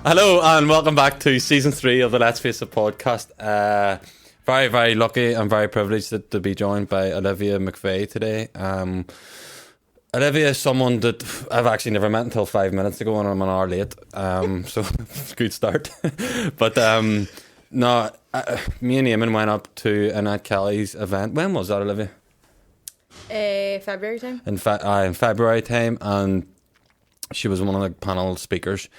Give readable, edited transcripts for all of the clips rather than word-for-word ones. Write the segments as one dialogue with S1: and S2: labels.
S1: Hello and welcome back to season 3 of the Let's Face It podcast. Very, very lucky and very privileged to be joined by Olivia Mcveigh today. Olivia is someone that I've actually never met until 5 minutes ago, and I'm an hour late. So it's a good start. But me and Eamon went up to Annette Kelly's event. When was that, Olivia?
S2: February time.
S1: In February time, and she was one of the panel speakers.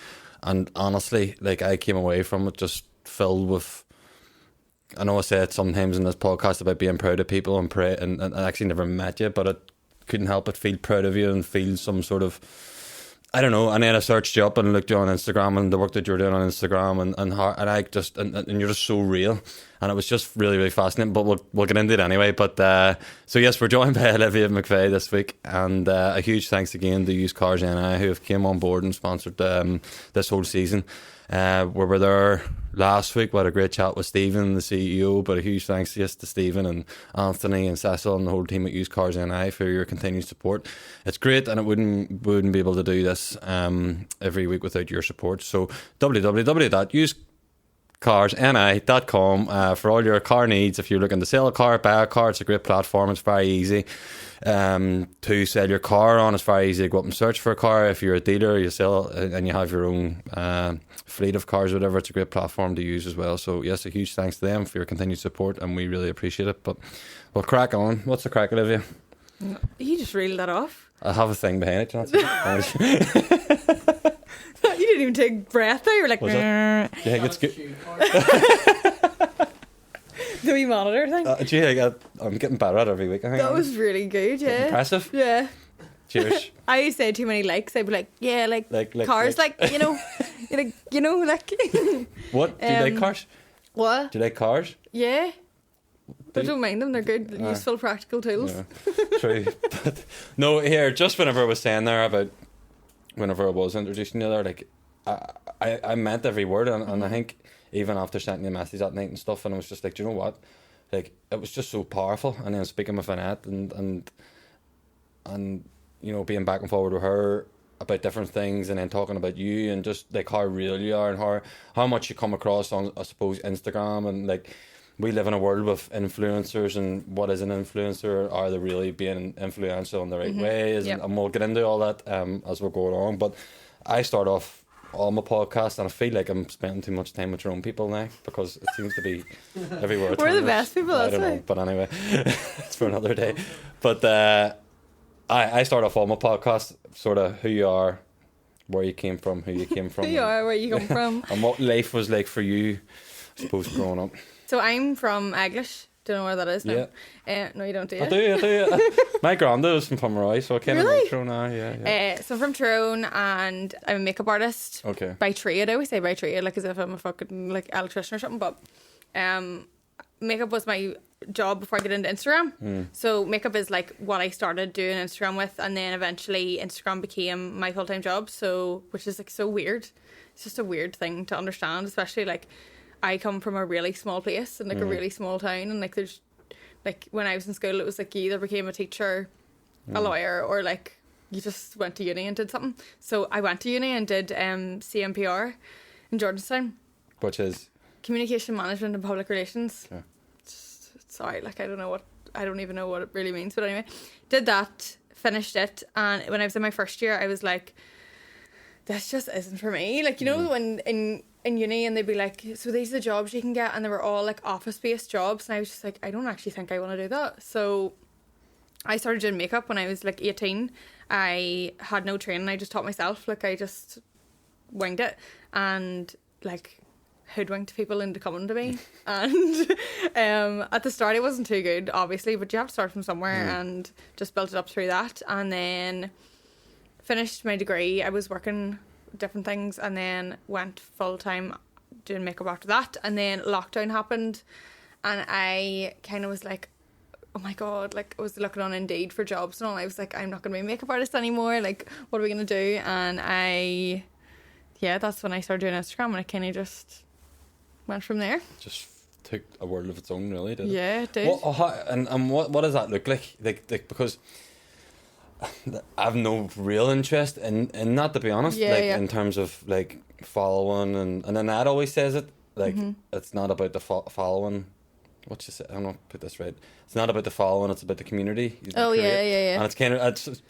S1: And honestly, like, I came away from it just filled with. I know I say it sometimes in this podcast about being proud of people and I actually never met you, but I couldn't help but feel proud of you and feel some sort of, I don't know. And then I searched you up and looked you on Instagram and the work that you're doing on Instagram and you're just so real, and it was just really, really fascinating. But we'll get into it anyway. But so yes, we're joined by Olivia Mcveigh this week, and a huge thanks again to Used Cars NI who have came on board and sponsored this whole season. We were there last week. We had a great chat with Stephen, the CEO, but a huge thanks to Stephen and Anthony and Cecil and the whole team at Used Cars NI for your continued support. It's great, and it wouldn't be able to do this every week without your support. So www.usedcarsni.com for all your car needs. If you're looking to sell a car, buy a car, it's a great platform. It's very easy to sell your car on. It's very easy to go up and search for a car. If you're a dealer, you sell and you have your own fleet of cars or whatever, it's a great platform to use as well. So yes, a huge thanks to them for your continued support, and we really appreciate it. But we'll crack on. What's the crack, Olivia?
S2: You just reeled that off.
S1: I have a thing behind it.
S2: You didn't even take breath there. You were like,
S1: do you think it's good?
S2: The wee monitor thing.
S1: Do you think I'm getting better at it every week? I think
S2: That was really good, yeah.
S1: Impressive.
S2: Yeah.
S1: Cheers.
S2: I say too many likes. I'd be like, yeah, like cars, like you know, like.
S1: What? Do you like cars?
S2: What?
S1: Do you like cars?
S2: Yeah. I don't mind them. They're good, useful, practical tools.
S1: Yeah, true. But no, here, just whenever I was saying there about whenever I was introducing you there, like I meant every word, and I think even after sending you a message that night and stuff, and I was just like, do you know what? Like, it was just so powerful. And then speaking with Annette and you know, being back and forward with her about different things, and then talking about you and just like how real you are and how much you come across on, I suppose, Instagram. And like, we live in a world with influencers, and what is an influencer? Are they really being influential in the right way? And we'll get into all that as we're going on. But I start off all my podcasts, and I feel like I'm spending too much time with your own people now, because it seems to be everywhere.
S2: We're the best people,
S1: I don't know, but anyway, it's for another day. But I start off all my podcasts sort of who you are, where you came from, who you came from.
S2: Who you are, where you come from.
S1: And what life was like for you, I suppose, growing up.
S2: So I'm from English. Don't know where that is now. Yeah. No, you don't, do you?
S1: I do. My granddad was from Pomeroy, so I came from Tyrone now. Yeah.
S2: So I'm from Tyrone, and I'm a makeup artist.
S1: Okay.
S2: By trade. I always say by trade, like as if I'm a fucking like electrician or something. But makeup was my job before I get into Instagram. So makeup is like what I started doing Instagram with, and then eventually Instagram became my full-time job. So, which is like so weird. It's just a weird thing to understand, especially like I come from a really small place and like a really small town, and like there's like when I was in school, it was like you either became a teacher, a lawyer, or like you just went to uni and did something. So I went to uni and did CMPR in Georgetown,
S1: which is
S2: Communication Management and Public Relations.
S1: Okay.
S2: Sorry, like I don't even know what it really means, but anyway, did that, finished it, and when I was in my first year, I was like, this just isn't for me. Like, you know, when in uni, and they'd be like, so these are the jobs you can get, and they were all like office-based jobs, and I was just like, I don't actually think I want to do that. So I started doing makeup when I was like 18. I had no training. I just taught myself. Like, I just winged it, and like hoodwinked people into coming to me. And at the start it wasn't too good, obviously, but you have to start from somewhere, and just built it up through that, and then finished my degree. I was working different things, and then went full-time doing makeup after that, and then lockdown happened, and I kind of was like, oh my god, like I was looking on Indeed for jobs and all. I was like, I'm not going to be a makeup artist anymore, like what are we going to do? And that's when I started doing Instagram, and I kind of just went from there.
S1: Just took a world of its own, really, did it?
S2: Yeah, it did.
S1: And what does that look like? Like because I've no real interest in that, to be honest.
S2: Yeah,
S1: like
S2: yeah.
S1: in terms of like following, and then Dad always says it. Like it's not about the following. What you say? I don't know. Put this right. It's not about the following. It's about the community. You
S2: Oh, yeah,
S1: create.
S2: yeah.
S1: And it's kind of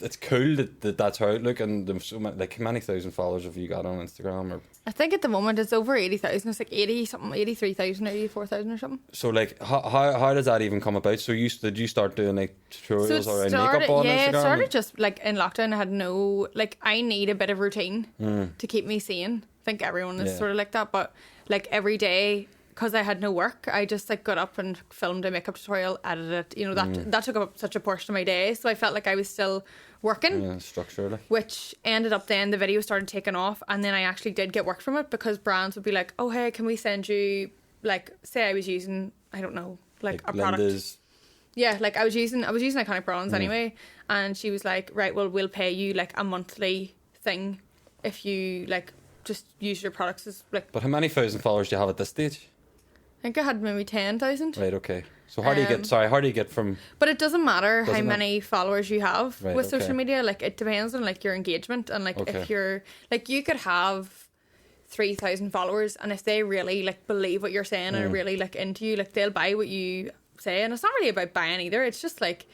S1: it's cool that that's how it look. And there's so many, like how many thousand followers have you got on Instagram? Or
S2: I think at the moment it's over 80,000. It's like 80 something, 83,000 or 84,000 or something.
S1: so like how does that even come about? So did you start doing like tutorials around makeup on
S2: yeah,
S1: Instagram?
S2: it started just like in lockdown. I had no, like, I need a bit of routine to keep me sane. I think everyone is sort of like that, but like every day, because I had no work, I just like got up and filmed a makeup tutorial, edited it. You know, that took up such a portion of my day, so I felt like I was still working.
S1: Yeah, structurally.
S2: Which ended up then the video started taking off, and then I actually did get work from it because brands would be like, oh hey, can we send you, like, say I was using, I don't know, like a product.
S1: Linda's.
S2: Yeah, like I was using Iconic Bronze anyway, and she was like, right, well, we'll pay you like a monthly thing if you like just use your products as like.
S1: But how many thousand followers do you have at this stage?
S2: I think I had maybe 10,000.
S1: Right, okay. So how do you get from...
S2: But it doesn't matter how
S1: Doesn't it?
S2: many followers you have
S1: Right,
S2: with
S1: okay.
S2: social media. Like, it depends on like your engagement, and like
S1: Okay.
S2: if you're like, you could have 3,000 followers, and if they really like believe what you're saying and are really like into you, like they'll buy what you say. And it's not really about buying either. It's just like,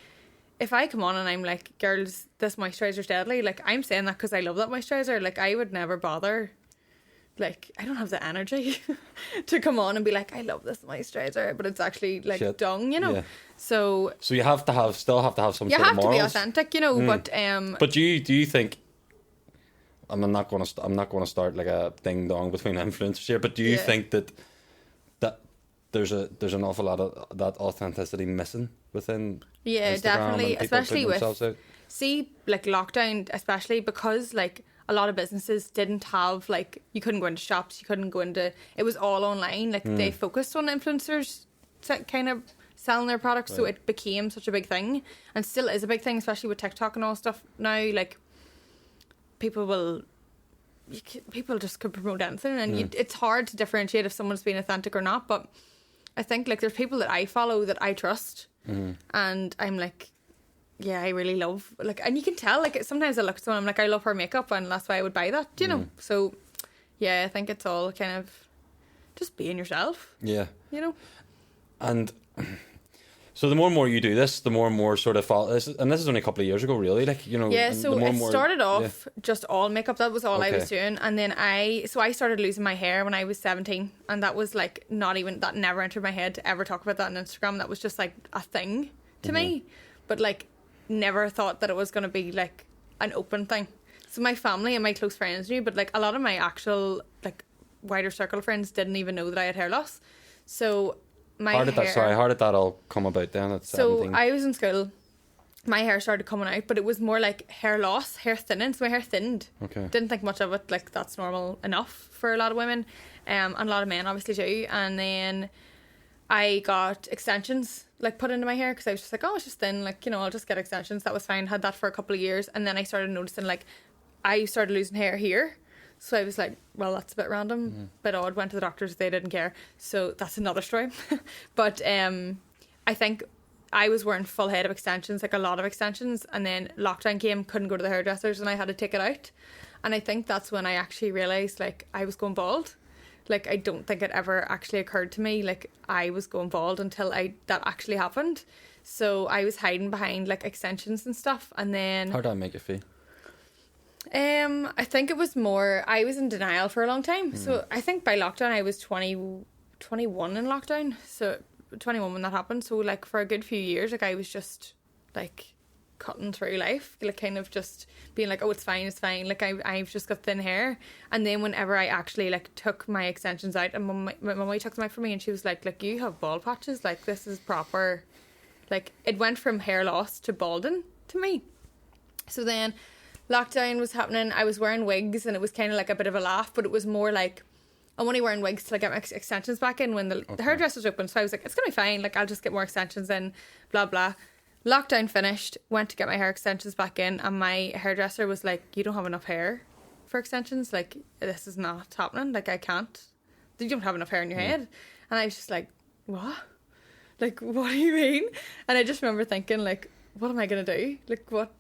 S2: if I come on and I'm like, girls, this moisturizer's deadly, like I'm saying that because I love that moisturizer. Like I would never bother. Like, I don't have the energy to come on and be like, I love this moisturizer, but it's actually like
S1: Shit.
S2: dung, you know.
S1: Yeah.
S2: So
S1: So you still have to have some
S2: you
S1: sort
S2: have
S1: of
S2: to be
S1: morals.
S2: authentic, you know. But
S1: But do you think... I'm not going to start like a ding dong between influencers here. But do you
S2: Yeah.
S1: think that there's an awful lot of that authenticity missing within
S2: yeah,
S1: Instagram
S2: definitely,
S1: and people
S2: especially
S1: putting themselves
S2: with
S1: out?
S2: see like lockdown, especially because like a lot of businesses didn't have, like, you couldn't go into shops, you couldn't go into, it was all online. Like they focused on influencers kind of selling their products, so it became such a big thing, and still is a big thing, especially with TikTok and all stuff now. Like people just could promote anything, and it's hard to differentiate if someone's being authentic or not. But I think like there's people that I follow that I trust, and I'm like, yeah, I really love, like, and you can tell, like, sometimes I look at someone, I'm like, I love her makeup, and that's why I would buy that, you know. So yeah, I think it's all kind of just being yourself,
S1: Yeah.
S2: you know.
S1: And so the more and more you do this, the more and more sort of follow this, and this is only a couple of years ago, really. Like, you know.
S2: Yeah,
S1: and
S2: so
S1: the more
S2: it
S1: and more,
S2: started off just all makeup. That was all I was
S1: Okay.
S2: doing. And then I started losing my hair when I was 17. And that was like that never entered my head to ever talk about that on Instagram. That was just like a thing to me. But like never thought that it was going to be like an open thing. So my family and my close friends knew, but like a lot of my actual like wider circle of friends didn't even know that I had hair loss. So
S1: How did that all come about then at 17?
S2: So I was in school. My hair started coming out, but it was more like hair loss, hair thinning. So my hair thinned.
S1: Okay.
S2: Didn't think much of it. Like that's normal enough for a lot of women, and a lot of men obviously too. And then I got extensions like put into my hair because I was just like, oh, it's just thin. Like, you know, I'll just get extensions. That was fine. Had that for a couple of years, and then I started noticing like I started losing hair here. So I was like, well, that's a bit random, bit odd. Went to the doctors, they didn't care. So that's another story. But I think I was wearing full head of extensions, like a lot of extensions. And then lockdown came, couldn't go to the hairdressers, and I had to take it out. And I think that's when I actually realised, like, I was going bald. Like, I don't think it ever actually occurred to me, like, I was going bald until that actually happened. So I was hiding behind, like, extensions and stuff. And then...
S1: How did that make you feel?
S2: I think it was more, I was in denial for a long time. So I think by lockdown I was 21 in lockdown. So 21 when that happened. So like for a good few years, like I was just like cutting through life, like kind of just being like, oh, it's fine. Like I've just got thin hair. And then whenever I actually like took my extensions out, and my mum took them out for me, and she was like you have bald patches. Like this is proper. Like it went from hair loss to balding to me. So then lockdown was happening. I was wearing wigs, and it was kind of like a bit of a laugh, but it was more like I'm only wearing wigs till I get my extensions back in when the hairdresser's open. So I was like, it's gonna be fine. Like I'll just get more extensions in. Blah blah. Lockdown finished. Went to get my hair extensions back in, and my hairdresser was like, "You don't have enough hair for extensions. Like this is not happening. Like I can't. You don't have enough hair in your head." And I was just like, "What? Like what do you mean?" And I just remember thinking like, "What am I gonna do? Like what?"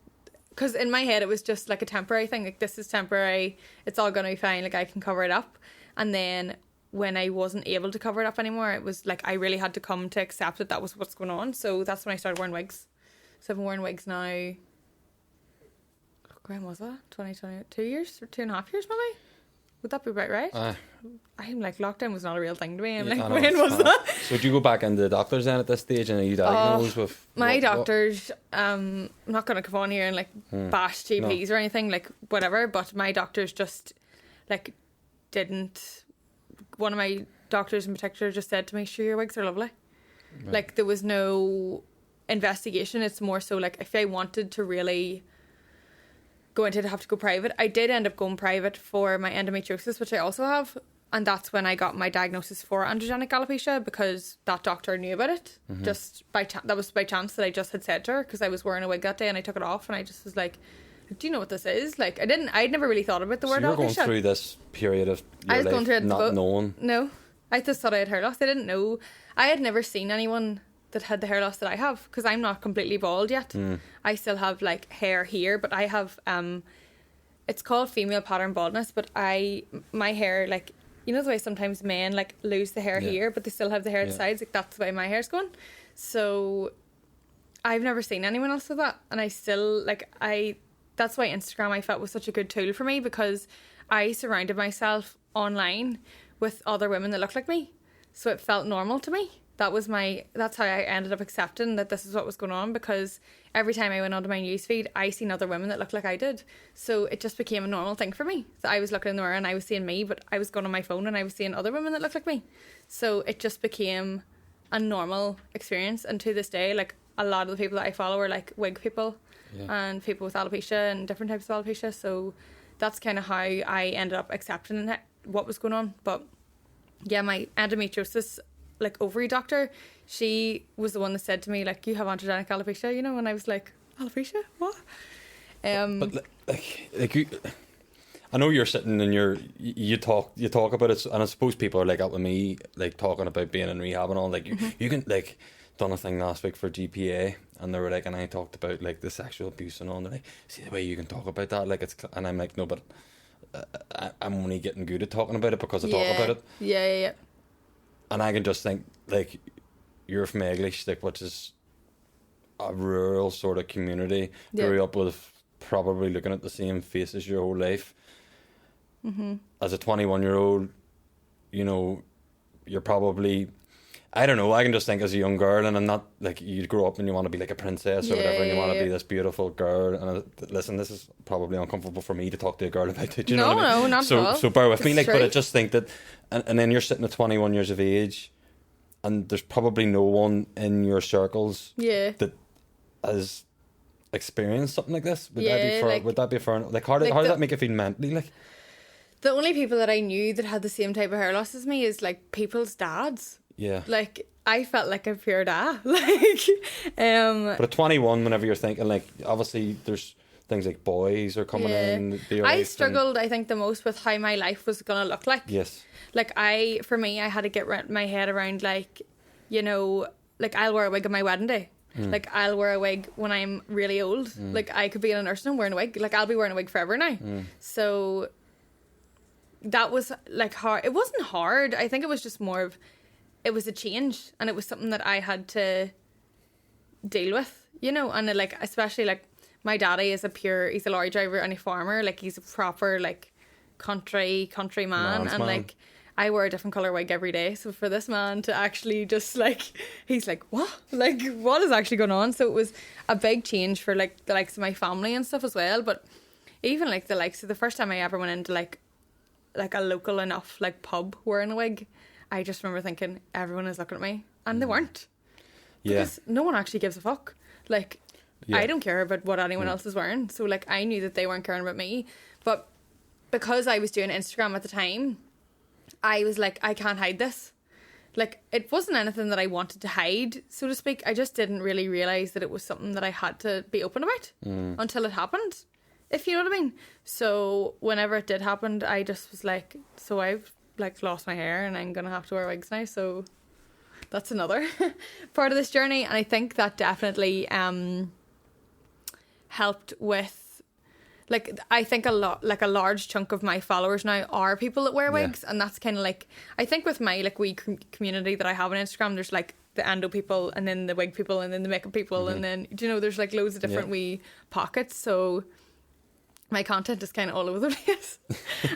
S2: because in my head it was just like a temporary thing, like this is temporary, it's all gonna be fine, like I can cover it up. And then when I wasn't able to cover it up anymore, it was like I really had to come to accept that that was what's going on. So that's when I started wearing wigs. So I've been wearing wigs now, when was that? 2020, 2 years or 2.5 years maybe? Would that be about right? I'm like, lockdown was not a real thing to me. I'm like, when was that?
S1: So do you go back into the doctors then at this stage, and are you diagnosed with
S2: my doctors? I'm not going to come on here and like bash GPs or anything, like whatever. But my doctors just like didn't. One of my doctors in particular just said to me, "Sure, your wigs are lovely." Right. Like there was no investigation. It's more so like if I wanted to really go into it, I'd have to go private. I did end up going private for my endometriosis, which I also have, and that's when I got my diagnosis for androgenic alopecia, because that doctor knew about it. Just by that was by chance that I just had said to her, because I was wearing a wig that day and I took it off and I just was like, do you know what this is? Like I'd never really thought about the word alopecia.
S1: So you're going through this period of your
S2: I was
S1: life
S2: going through it
S1: not knowing?
S2: No, I just thought I had hair loss. I didn't know. I had never seen anyone that had the hair loss that I have, because I'm not completely bald yet. I still have like hair here, but I have it's called female pattern baldness, but my hair, like, you know the way sometimes men like lose the hair here but they still have the hair at the sides, like that's the way my hair's going. So I've never seen anyone else with that, and I still like that's why Instagram I felt was such a good tool for me, because I surrounded myself online with other women that looked like me, so it felt normal to me. That's how I ended up accepting that this is what was going on, because every time I went onto my newsfeed, I seen other women that looked like I did. So it just became a normal thing for me. So I was looking in the mirror and I was seeing me, but I was going on my phone and I was seeing other women that looked like me. So it just became a normal experience. And to this day, like a lot of the people that I follow are like wig people and people with alopecia and different types of alopecia. So that's kind of how I ended up accepting what was going on. But yeah, my endometriosis like ovary doctor, she was the one that said to me like, you have androgenic alopecia, you know, and I was like, alopecia, what?
S1: But like you, I know you're sitting and you talk about it, and I suppose people are like out with me, like talking about being in rehab and all, like you can like done a thing last week for GPA, and they were like, and I talked about like the sexual abuse and all, and they're like, see the way you can talk about that, like it's, and I'm like, no, but I'm only getting good at talking about it because I talk about it.
S2: Yeah.
S1: And I can just think, like, you're from Mcveigh, like, which is a rural sort of community. Grew up with probably looking at the same faces your whole life. As a 21-year-old, you know, you're probably, I don't know, I can just think as a young girl, and I'm not, like, you grow up and you want to be like a princess or whatever, and you want to be this beautiful girl. And listen, this is probably uncomfortable for me to talk to a girl about it. Do you know what I mean?
S2: No, not at all.
S1: So bear with me, like,
S2: true.
S1: but I just think that, and then you're sitting at 21 years of age, and there's probably no one in your circles that has experienced something like this. Would that be fair? Like, how did that make you feel mentally? Like,
S2: the only people that I knew that had the same type of hair loss as me is like people's dads. Yeah. Like, I felt like a pure dad. Like,
S1: but at 21, whenever you're thinking, like, obviously there's things like boys are coming in.
S2: I struggled, I think, the most with how my life was going to look like.
S1: Yes.
S2: Like, for me, I had to get my head around, like, you know, like, I'll wear a wig on my wedding day. Like, I'll wear a wig when I'm really old. Like, I could be in a nursing home wearing a wig. Like, I'll be wearing a wig forever now. So that was, like, hard. It wasn't hard. I think it was just more of, it was a change, and it was something that I had to deal with, you know. And like, especially like, my daddy is he's a lorry driver and a farmer. Like, he's a proper like country man, and like, I wear a different colour wig every day. So for this man to actually just like, he's like, what? Like, what is actually going on? So it was a big change for like the likes of my family and stuff as well. But even like the likes of the first time I ever went into like a local enough like pub wearing a wig, I just remember thinking, everyone is looking at me, and they weren't. Because no one actually gives a fuck. Like, I don't care about what anyone else is wearing. So like, I knew that they weren't caring about me. But because I was doing Instagram at the time, I was like, I can't hide this. Like, it wasn't anything that I wanted to hide, so to speak. I just didn't really realise that it was something that I had to be open about until it happened, if you know what I mean. So whenever it did happen, I just was like, so I've like lost my hair and I'm gonna have to wear wigs now. So that's another part of this journey. And I think that definitely helped with, like, I think a large chunk of my followers now are people that wear wigs, and that's kind of like, I think with my like wee community that I have on Instagram, there's like the endo people, and then the wig people, and then the makeup people, and then, do you know, there's like loads of different wee pockets, so my content is kind of all over the place,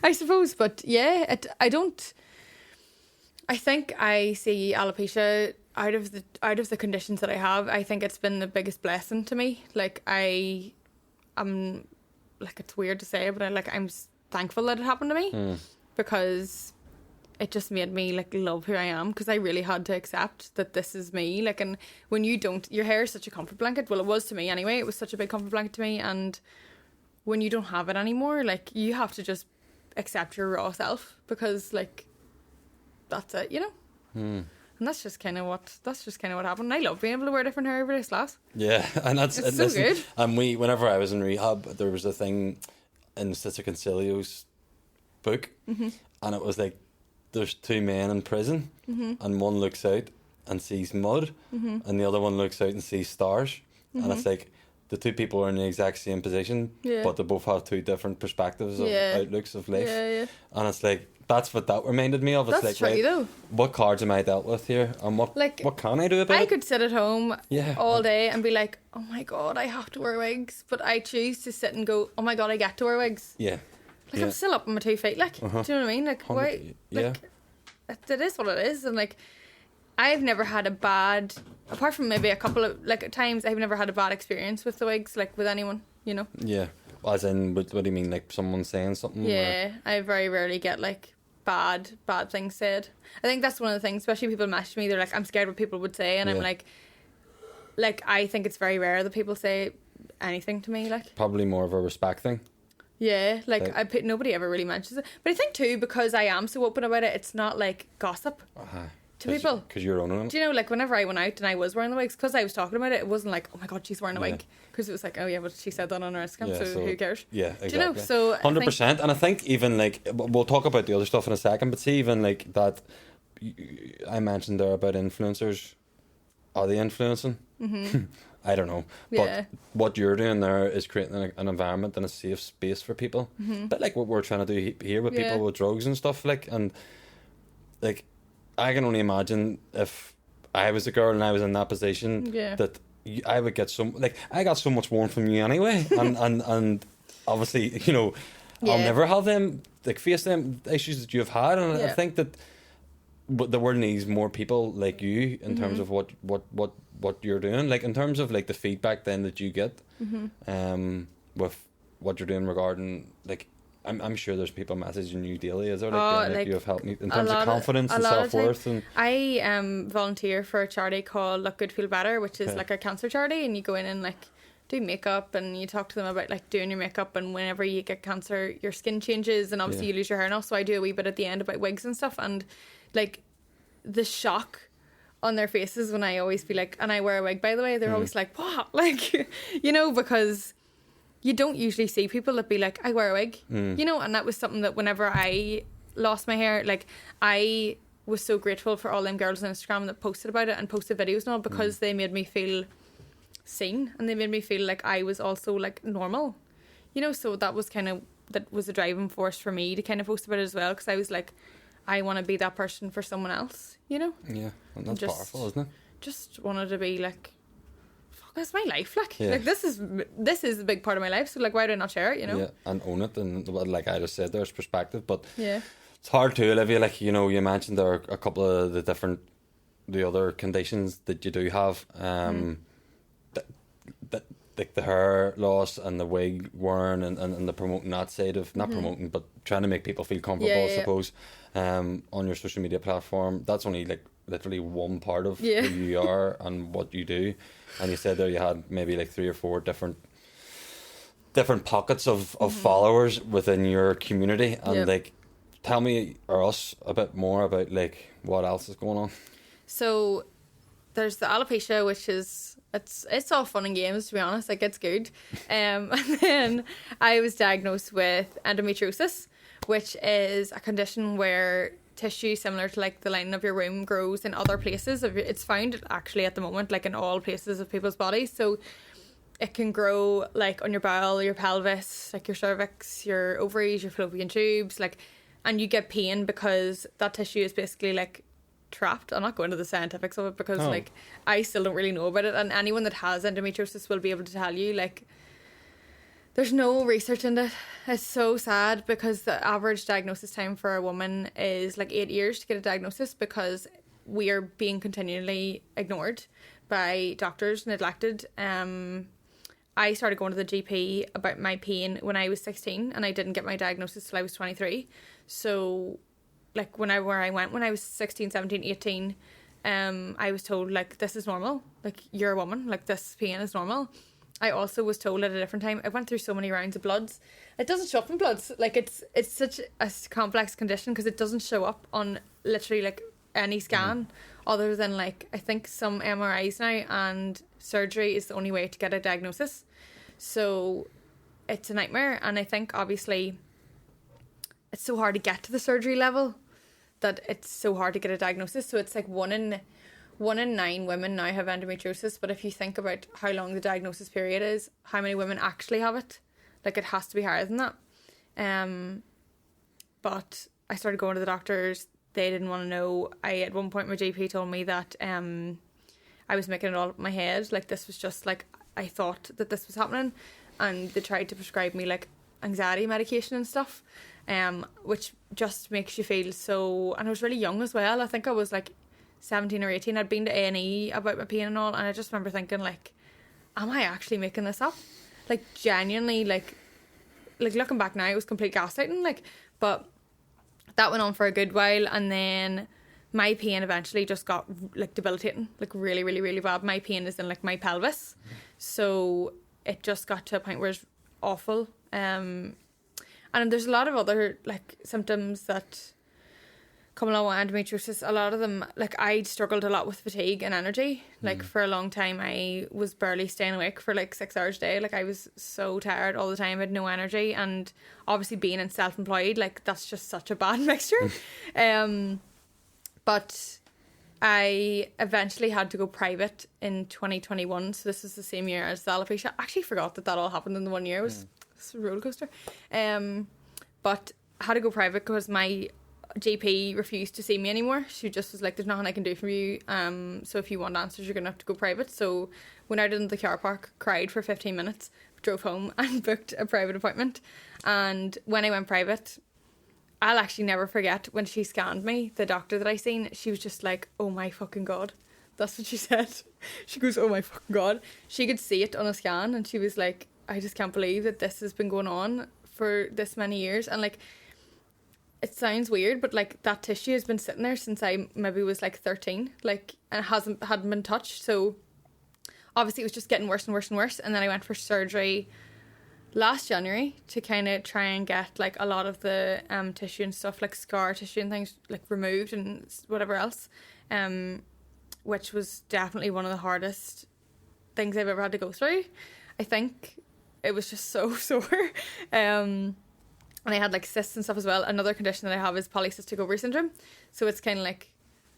S2: I suppose. But yeah, I think I see alopecia out of the conditions that I have. I think it's been the biggest blessing to me. Like, I'm like, it's weird to say, but I'm thankful that it happened to me, because it just made me like love who I am, because I really had to accept that this is me. Like, and when you don't, your hair is such a comfort blanket. Well, it was to me anyway. It was such a big comfort blanket to me, and when you don't have it anymore, like, you have to just accept your raw self, because like, that's it, you know. And that's just kind of what happened. I love being able to wear different hair every day, class.
S1: Yeah, and that's
S2: it's so good.
S1: And whenever I was in rehab, there was a thing in Sister Concilio's book, and it was like, there's two men in prison, and one looks out and sees mud, and the other one looks out and sees stars, and it's like, the two people are in the exact same position, but they both have two different perspectives of outlooks of life, and it's like, that's what that reminded me of. It's
S2: that's
S1: like,
S2: true, though.
S1: What cards am I dealt with here, and what can I do about it?
S2: I could sit at home all day and be like, oh my god, I have to wear wigs, but I choose to sit and go, oh my god, I get to wear wigs. Like, I'm still up on my 2 feet, like, do you know what I mean? Like, why? Like, it is what it is, and like, I've never had a bad, apart from maybe a couple of like times, I've never had a bad experience with the wigs, like with anyone, you know. Yeah,
S1: as in, what do you mean, like someone saying something?
S2: Yeah, or? I very rarely get like bad things said. I think that's one of the things, especially people message me, they're like, I'm scared what people would say, and I'm like I think it's very rare that people say anything to me. Like,
S1: probably more of a respect thing.
S2: Yeah, like nobody ever really mentions it. But I think too, because I am so open about it, it's not like gossip to people.
S1: Because you're owning it.
S2: Do you know, like, whenever I went out and I was wearing the wigs, because I was talking about it, it wasn't like, oh my god, she's wearing a wig. Because it was like, oh yeah, but she said that on her Instagram, so who cares?
S1: Yeah, exactly.
S2: Do you know? So
S1: 100%. And I think even like, we'll talk about the other stuff in a second, but see, even like that, I mentioned there about influencers. Are they influencing? I don't know, but what you're doing there is creating an environment and a safe space for people. But like what we're trying to do here with people with drugs and stuff, like, and like, I can only imagine if I was a girl and I was in that position, that I would get I got so much warmth from you anyway, and obviously, you know, I'll never have them like face them issues that you've had, and I think that the world needs more people like you in terms of what you're doing, like in terms of like the feedback then that you get with what you're doing regarding, like, I'm sure there's people messaging you daily, is there, like you have helped me in terms of confidence and self-worth. And
S2: I volunteer for a charity called Look Good Feel Better, which is like a cancer charity, and you go in and like do makeup, and you talk to them about like doing your makeup, and whenever you get cancer your skin changes, and obviously you lose your hair and all, so I do a wee bit at the end about wigs and stuff, and like the shock on their faces when I always be like, and I wear a wig by the way, they're always like, what? Like, you know, because you don't usually see people that be like, I wear a wig, you know, and that was something that whenever I lost my hair, like, I was so grateful for all them girls on Instagram that posted about it and posted videos and all, because they made me feel seen, and they made me feel like I was also like normal, you know. So that was a driving force for me to kind of post about it as well, because I was like, I want to be that person for someone else, you know. Yeah,
S1: and that's powerful, isn't it?
S2: Just wanted to be like, fuck, that's my life, like, like this is a big part of my life, so like, why do I not share it, you know? Yeah,
S1: and own it, and like I just said, there's perspective, but it's hard too, Olivia. Like, you know, you mentioned there are a couple of the other conditions that you do have, that like the hair loss and the wig wearing and the promoting that side of, not promoting, but trying to make people feel comfortable, I suppose, on your social media platform. That's only like literally one part of who you are and what you do. And you said there you had maybe like 3 or 4 different pockets of followers within your community, and like, tell me or us a bit more about like what else is going on.
S2: So there's the alopecia, which is it's all fun and games, to be honest, like, it's good. And then I was diagnosed with endometriosis, which is a condition where tissue similar to like the lining of your womb grows in other places. It's found actually at the moment like in all places of people's bodies. So it can grow like on your bowel, your pelvis, like your cervix, your ovaries, your fallopian tubes, like, and you get pain because that tissue is basically like trapped. I'm not going into the scientifics of it because like I still don't really know about it, and anyone that has endometriosis will be able to tell you like there's no research in it. It's so sad because the average diagnosis time for a woman is like 8 years to get a diagnosis because we are being continually ignored by doctors, neglected. I started going to the GP about my pain when I was 16 and I didn't get my diagnosis till I was 23. So like where I went when I was 16, 17, 18, I was told like this is normal. Like you're a woman, like this pain is normal. I also was told at a different time, I went through so many rounds of bloods. It doesn't show up in bloods. Like it's such a complex condition because it doesn't show up on literally like any scan other than like I think some MRIs now, and surgery is the only way to get a diagnosis. So it's a nightmare, and I think obviously it's so hard to get to the surgery level that it's so hard to get a diagnosis. So it's like one in 9 women now have endometriosis, but if you think about how long the diagnosis period is, how many women actually have it, like it has to be higher than that. But I started going to the doctors. They didn't want to know. At one point my GP told me that I was making it all up in my head, like this was just like I thought that this was happening, and they tried to prescribe me like anxiety medication and stuff, which just makes you feel so. And I was really young as well. I think I was like 17 or 18. I'd been to A&E about my pain and all, and I just remember thinking like, am I actually making this up? Like genuinely, like looking back now, it was complete gaslighting, like. But that went on for a good while, and then my pain eventually just got like debilitating, like really, really, really bad. My pain is in like my pelvis, so it just got to a point where it's awful. And there's a lot of other like symptoms that come along with endometriosis. A lot of them, like I struggled a lot with fatigue and energy. Like for a long time I was barely staying awake for like 6 hours a day. Like I was so tired all the time. I had no energy, and obviously being in self-employed, like that's just such a bad mixture. But I eventually had to go private in 2021, so this is the same year as the alopecia. I actually forgot that all happened in the 1 year. It was a roller coaster. But I had to go private because my GP refused to see me anymore. She just was like, there's nothing I can do for you, so if you want answers you're gonna have to go private. So went out into the car park, cried for 15 minutes, drove home and booked a private appointment. And when I went private, I'll actually never forget when she scanned me, the doctor that I seen, she was just like, oh my fucking god. That's what she said. She goes, oh my fucking god. She could see it on a scan, and she was like, I just can't believe that this has been going on for this many years. And like, it sounds weird, but like that tissue has been sitting there since I maybe was like 13, like, and it hadn't been touched. So obviously it was just getting worse and worse and worse. And then I went for surgery last January to kind of try and get like a lot of the tissue and stuff, like scar tissue and things, like removed and whatever else, which was definitely one of the hardest things I've ever had to go through. I think it was just so sore. And I had like cysts and stuff as well. Another condition that I have is polycystic ovary syndrome. So it's kind of like,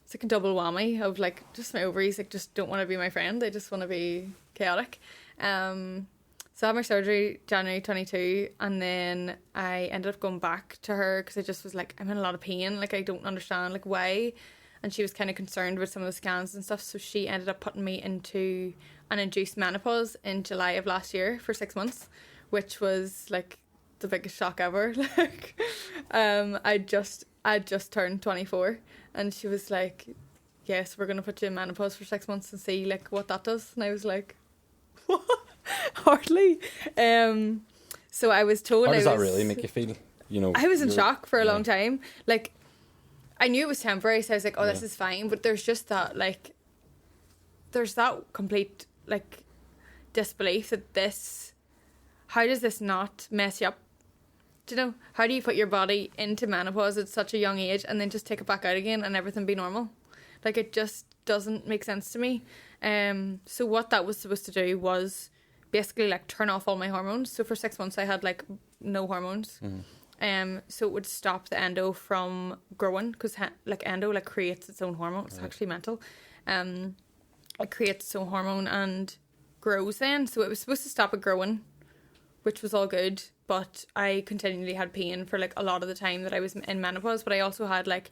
S2: it's like a double whammy of like just my ovaries like just don't want to be my friend. They just want to be chaotic. So I had my surgery January 22, and then I ended up going back to her because I just was like, I'm in a lot of pain. Like I don't understand like why. And she was kind of concerned with some of the scans and stuff. So she ended up putting me into an induced menopause in July of last year for 6 months, which was like the biggest shock ever. Like I just turned 24, and she was like, yes, we're gonna put you in menopause for 6 months and see like what that does. And I was like, what? Hardly. So I was told.
S1: How does that really make you feel? You know,
S2: I was in shock for a long time. Like I knew it was temporary, so I was like, oh, this is fine. But there's just that like, there's that complete like disbelief that this, how does this not mess you up? Do you know, how do you put your body into menopause at such a young age and then just take it back out again and everything be normal? Like it just doesn't make sense to me. So what that was supposed to do was basically like turn off all my hormones. So for 6 months I had like no hormones. So it would stop the endo from growing, because like endo like creates its own hormone. It's actually mental. It creates its own hormone and grows then. So it was supposed to stop it growing, which was all good. But I continually had pain for like a lot of the time that I was in menopause. But I also had like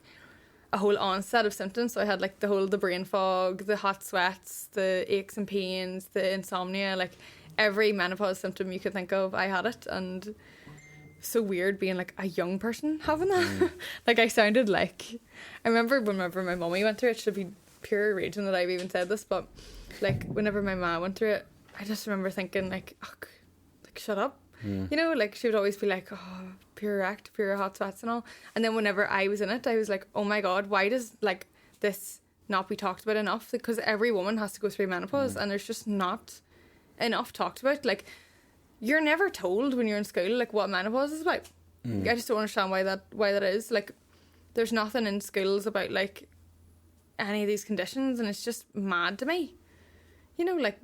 S2: a whole onset of symptoms. So I had like the brain fog, the hot sweats, the aches and pains, the insomnia, like every menopause symptom you could think of, I had it. And so weird being like a young person having that. Like I sounded like, I remember whenever my mummy went through it, should be pure raging that I've even said this, but like whenever my ma went through it, I just remember thinking like, oh, like shut up. You know, like she would always be like, oh, pure wrecked, pure hot sweats and all. And then whenever I was in it, I was like, oh my God, why does like this not be talked about enough? Because every woman has to go through menopause and there's just not enough talked about. Like you're never told when you're in school like what menopause is about. I just don't understand why that is. Like there's nothing in schools about like any of these conditions, and it's just mad to me. You know, like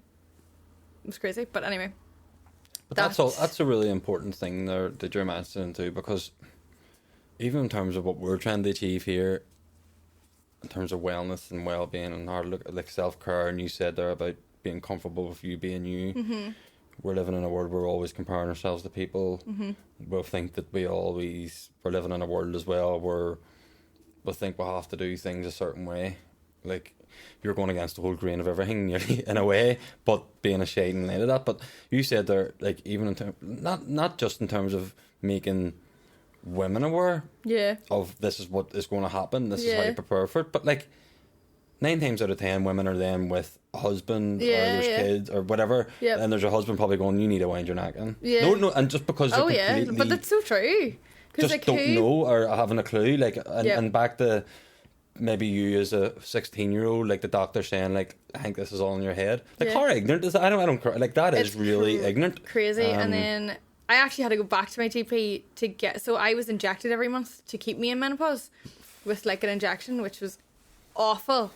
S2: it's crazy. But anyway.
S1: But that's a really important thing there that you're mentioning too, because even in terms of what we're trying to achieve here, in terms of wellness and well-being and our look like self-care, and you said there about being comfortable with you being you. We're living in a world where we're always comparing ourselves to people. We'll think that we're living in a world as well where we think we'll have to do things a certain way. Like you're going against the whole grain of everything nearly in a way, but being a shade and light of that. But you said there, like even in terms, not just in terms of making women aware of this is what is going to happen, this is how you prepare for it, but like 9 times out of 10 women are then with a husband or there's kids or whatever, and there's a husband probably going, you need to wind your neck in. No, and just because
S2: but that's so true.
S1: Just
S2: like,
S1: don't know or haven't a clue, like and back to maybe you as a 16-year-old, like the doctor saying like, I think this is all in your head. Like how ignorant is that? I don't like that. It's is really ignorant,
S2: crazy. And then I actually had to go back to my GP to get, so I was injected every month to keep me in menopause with like an injection, which was awful.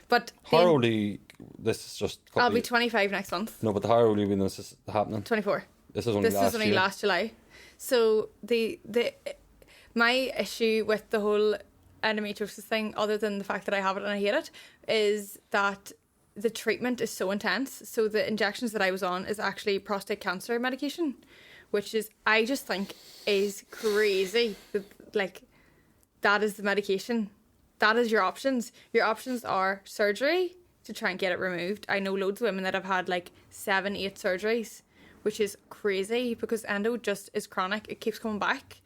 S2: But
S1: how old are you? This is just
S2: I'll be 25 next month.
S1: No, but how old are you when this is happening?
S2: 24.
S1: This is only last July.
S2: So my issue with the whole endometriosis thing, other than the fact that I have it and I hate it, is that the treatment is so intense. So the injections that I was on is actually prostate cancer medication, which is, I just think is crazy. Like that is the medication. That is your options. Your options are surgery to try and get it removed. I know loads of women that have had like 7, 8 surgeries, which is crazy because endo just is chronic. It keeps coming back.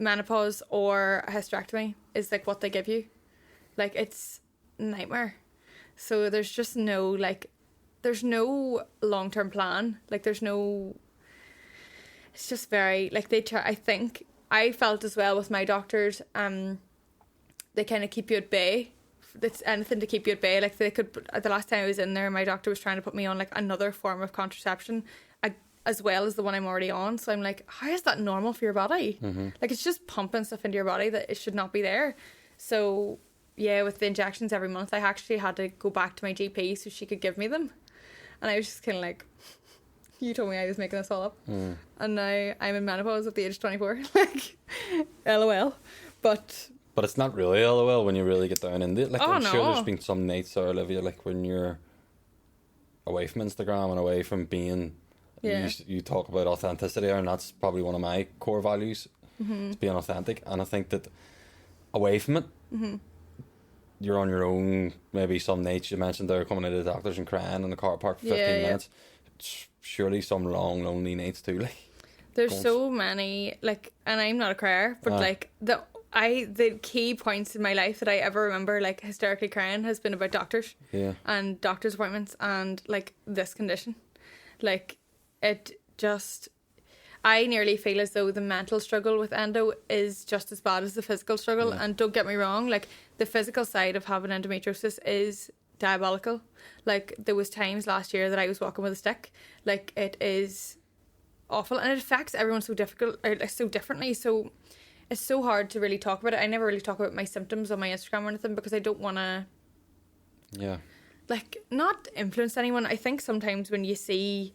S2: Menopause or a hysterectomy is like what they give you. Like it's a nightmare. So there's just no like, there's no long-term plan. Like there's no, it's just very like they try. I think I felt as well with my doctors, they kind of keep you at bay. It's anything to keep you at bay. Like they could, the last time I was in there, my doctor was trying to put me on like another form of contraception as well as the one I'm already on. So I'm like, how is that normal for your body? Like it's just pumping stuff into your body that it should not be there. So yeah, with the injections every month, I actually had to go back to my GP so she could give me them. And I was just kind of like, you told me I was making this all up. And now I'm in menopause at the age of 24. Like, LOL. But
S1: it's not really LOL when you really get down into it. Like, I'm sure there's been some nights, Olivia, like when you're away from Instagram and away from being, you talk about authenticity, and that's probably one of my core values, is being authentic. And I think that away from it, you're on your own. Maybe some nights, you mentioned they're coming out of the doctors and crying in the car park for 15 minutes. It's surely some long, lonely nights too. Like,
S2: there's so many, like, and I'm not a crier, but like the key points in my life that I ever remember like hysterically crying has been about doctors and doctor's appointments and like this condition. Like it just, I nearly feel as though the mental struggle with endo is just as bad as the physical struggle. And don't get me wrong, like the physical side of having endometriosis is diabolical. Like there was times last year that I was walking with a stick. Like it is awful, and it affects everyone so differently. So it's so hard to really talk about it. I never really talk about my symptoms on my Instagram or anything because I don't want to like not influence anyone. I think sometimes when you see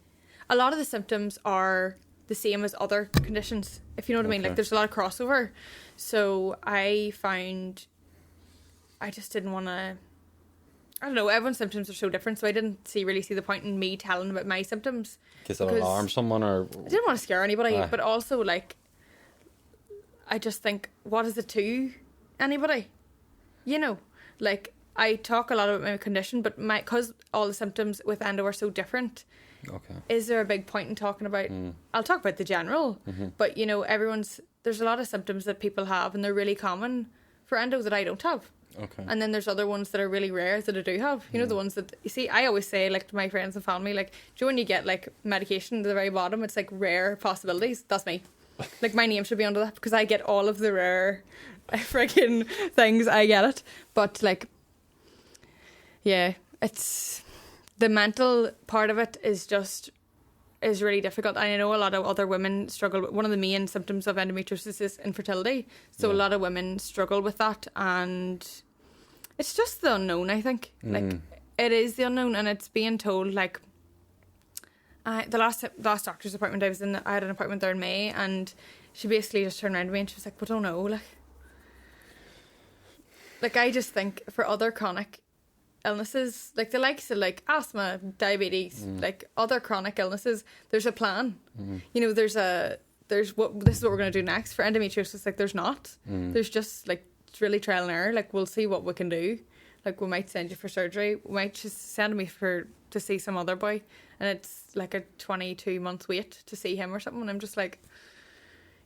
S2: a lot of the symptoms are the same as other conditions, if you know what I mean. Like there's a lot of crossover. So I found I just didn't want to, I don't know, everyone's symptoms are so different, so I didn't really see the point in me telling about my symptoms.
S1: Because it'll alarm someone, or
S2: I didn't want to scare anybody, but also, like, I just think, what is it to anybody? You know, like, I talk a lot about my condition, but because all the symptoms with endo are so different, is there a big point in talking about, I'll talk about the general, but, you know, there's a lot of symptoms that people have, and they're really common for endo that I don't have.
S1: Okay.
S2: And then there's other ones that are really rare that I do have. You know, the ones that, you see, I always say, like, to my friends and family, like, do you know when you get, like, medication at the very bottom, it's like rare possibilities? That's me. Like, my name should be under that, because I get all of the rare freaking things. I get it. But, like, yeah, it's the mental part of it is really difficult. And I know a lot of other women struggle with, one of the main symptoms of endometriosis is infertility. So a lot of women struggle with that, and it's just the unknown, I think. Like, it is the unknown, and it's being told, like, the last doctor's appointment I had an appointment there in May, and she basically just turned around to me and she was like, "We don't know." Like I just think for other chronic illnesses, like the likes of like asthma, diabetes, like other chronic illnesses, there's a plan. You know, this is what we're going to do next. For endometriosis, like there's not. There's just like, it's really trial and error. Like we'll see what we can do. Like we might send you for surgery. We might just send me to see some other boy, and it's like a 22-month wait to see him or something. And I'm just like,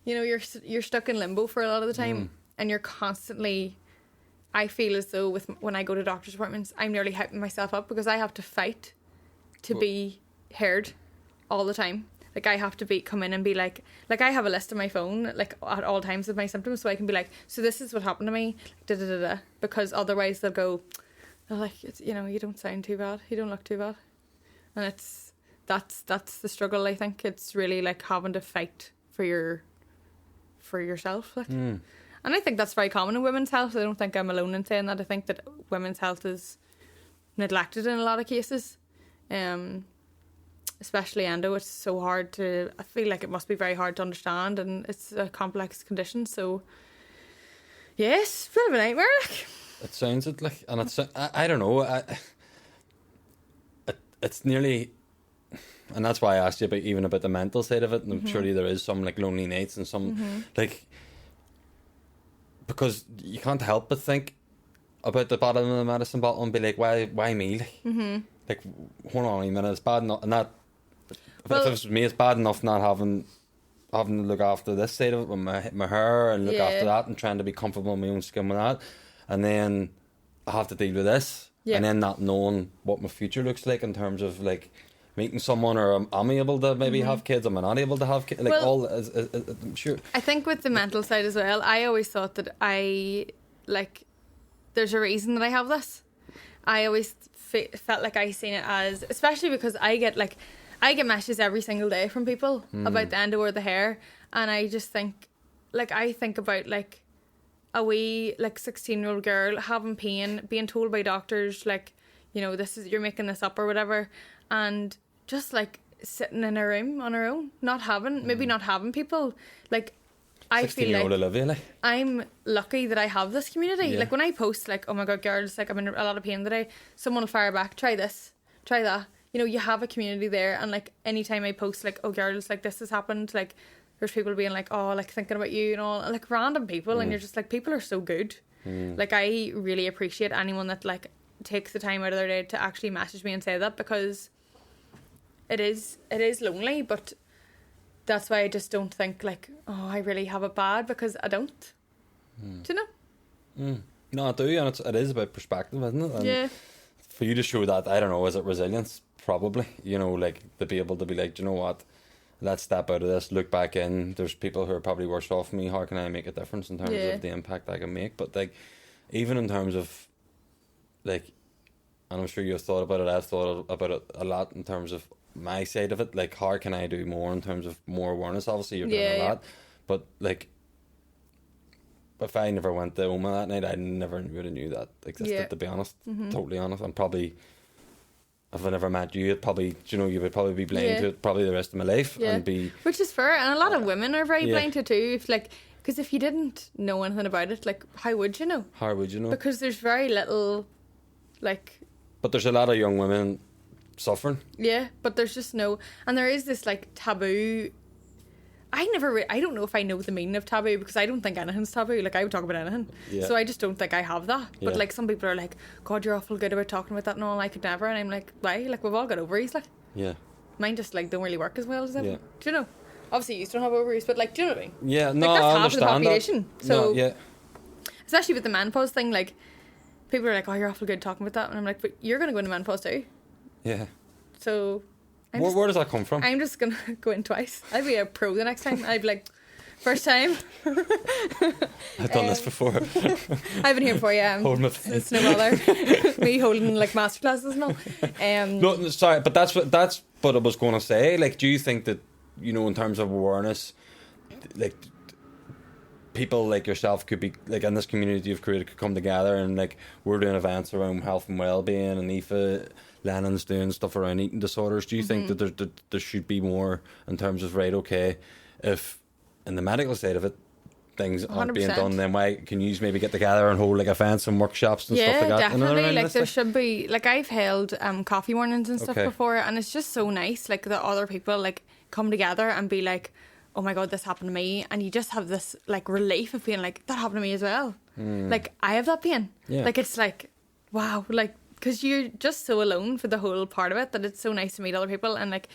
S2: you know, you're stuck in limbo for a lot of the time, and you're constantly. I feel as though when I go to doctor's appointments, I'm nearly hyping myself up because I have to fight to be heard all the time. Like I have to come in and be like I have a list on my phone, like at all times of my symptoms, so I can be like, so this is what happened to me, da da da da. Because otherwise they're like, it's, you know, you don't sound too bad, you don't look too bad, and that's the struggle. I think it's really like having to fight for yourself, like. And I think that's very common in women's health. I don't think I'm alone in saying that. I think that women's health is neglected in a lot of cases. Especially endo, it's so hard to... I feel like it must be very hard to understand, and it's a complex condition. So, yes, bit of a nightmare.
S1: It sounds it like... And it's... I don't know. It's nearly... And that's why I asked you about the mental side of it. And surely there is some like lonely nights and some... like... Because you can't help but think about the bottom of the medicine bottle and be like, why me? Like, hold on a minute, it's bad enough. And that, if it was me, it's bad enough not having to look after this side of it with my hair and look after that and trying to be comfortable in my own skin with that. And then I have to deal with this. And then not knowing what my future looks like in terms of like meeting someone, or am I able to maybe have kids? Am I not able to have kids? Like, well, I'm sure. I
S2: think with the mental side as well, I always thought that there's a reason that I have this. I always felt like I seen it as, especially because I get messages every single day from people about the endo or the hair, and I just think, like, I think about like a wee like 16-year-old girl having pain, being told by doctors like, you know, you're making this up or whatever, and just like sitting in a room on her own, not having people. Like, I feel like
S1: Olivia, like
S2: I'm lucky that I have this community. Like when I post like, oh my god girls, like I'm in a lot of pain today, someone will fire back, try this, try that. You know, you have a community there, and like anytime I post like, oh girls, like this has happened, like there's people being like, oh, like thinking about you and all, like random people, and you're just like, people are so good. Like I really appreciate anyone that like takes the time out of their day to actually message me and say that, because it is lonely, but that's why I just don't think like, oh, I really have it bad, because I don't. Do you know?
S1: No, I do, and it is about perspective, isn't it? And for you to show that, I don't know, is it resilience? Probably. You know, like to be able to be like, do you know what? Let's step out of this, look back in. There's people who are probably worse off than me. How can I make a difference in terms of the impact I can make? But like, even in terms of like, and I'm sure you've thought about it, I've thought about it a lot in terms of my side of it. Like, how can I do more in terms of more awareness? Obviously, you're doing a lot, but like, if I never went to Oma that night, I never would have knew that existed. To be honest, totally honest, and probably. If I never met you, you would probably be blind to it probably the rest of my life, and be,
S2: which is fair, and a lot of women are very blind to it too. Because if you didn't know anything about it, like how would you know?
S1: How would you know?
S2: Because there's very little, like,
S1: But there's a lot of young women suffering.
S2: Yeah, but there's just no, and there is this like taboo. I don't know if I know the meaning of taboo, because I don't think anything's taboo. Like, I would talk about anything. Yeah. So I just don't think I have that. But like, some people are like, God, you're awful good about talking about that and all, I could never. And I'm like, why? Like, we've all got ovaries, like. Yeah. Mine just like don't really work as well as ever. Yeah. Do you know? Obviously you don't have ovaries, but like, do you know what I mean?
S1: Yeah, no,
S2: like, that's
S1: I
S2: half of the population.
S1: That.
S2: So
S1: no, yeah.
S2: Especially with the menopause thing, like, people are like, oh, you're awful good talking about that, and I'm like, but you're gonna go into menopause too.
S1: Yeah.
S2: So
S1: where does that come from?
S2: I'm just gonna go in twice. I'd be a pro the next time. I'd be like, first time.
S1: I've done this before.
S2: I've been here before, yeah.
S1: Hold my
S2: It's no bother. Me holding like masterclasses and all.
S1: No, sorry, but that's what I was going to say. Like, do you think that, you know, in terms of awareness, like, people like yourself could be, like, in this community you've created, could come together, and like, we're doing events around health and well-being, and Aoife Lennon's doing stuff around eating disorders. Do you think that there should be more in terms of, right, okay, if in the medical side of it things aren't 100%. Being done, then why can you maybe get together and hold like events and workshops and stuff like that?
S2: Yeah, definitely. Like, there should be, like, I've held coffee mornings and stuff before, and it's just so nice, like, that other people like come together and be like, oh my God, this happened to me, and you just have this like relief of being like, that happened to me as well. Like, I have that pain. Like, it's like, wow, like, because you're just so alone for the whole part of it, that it's so nice to meet other people. And like,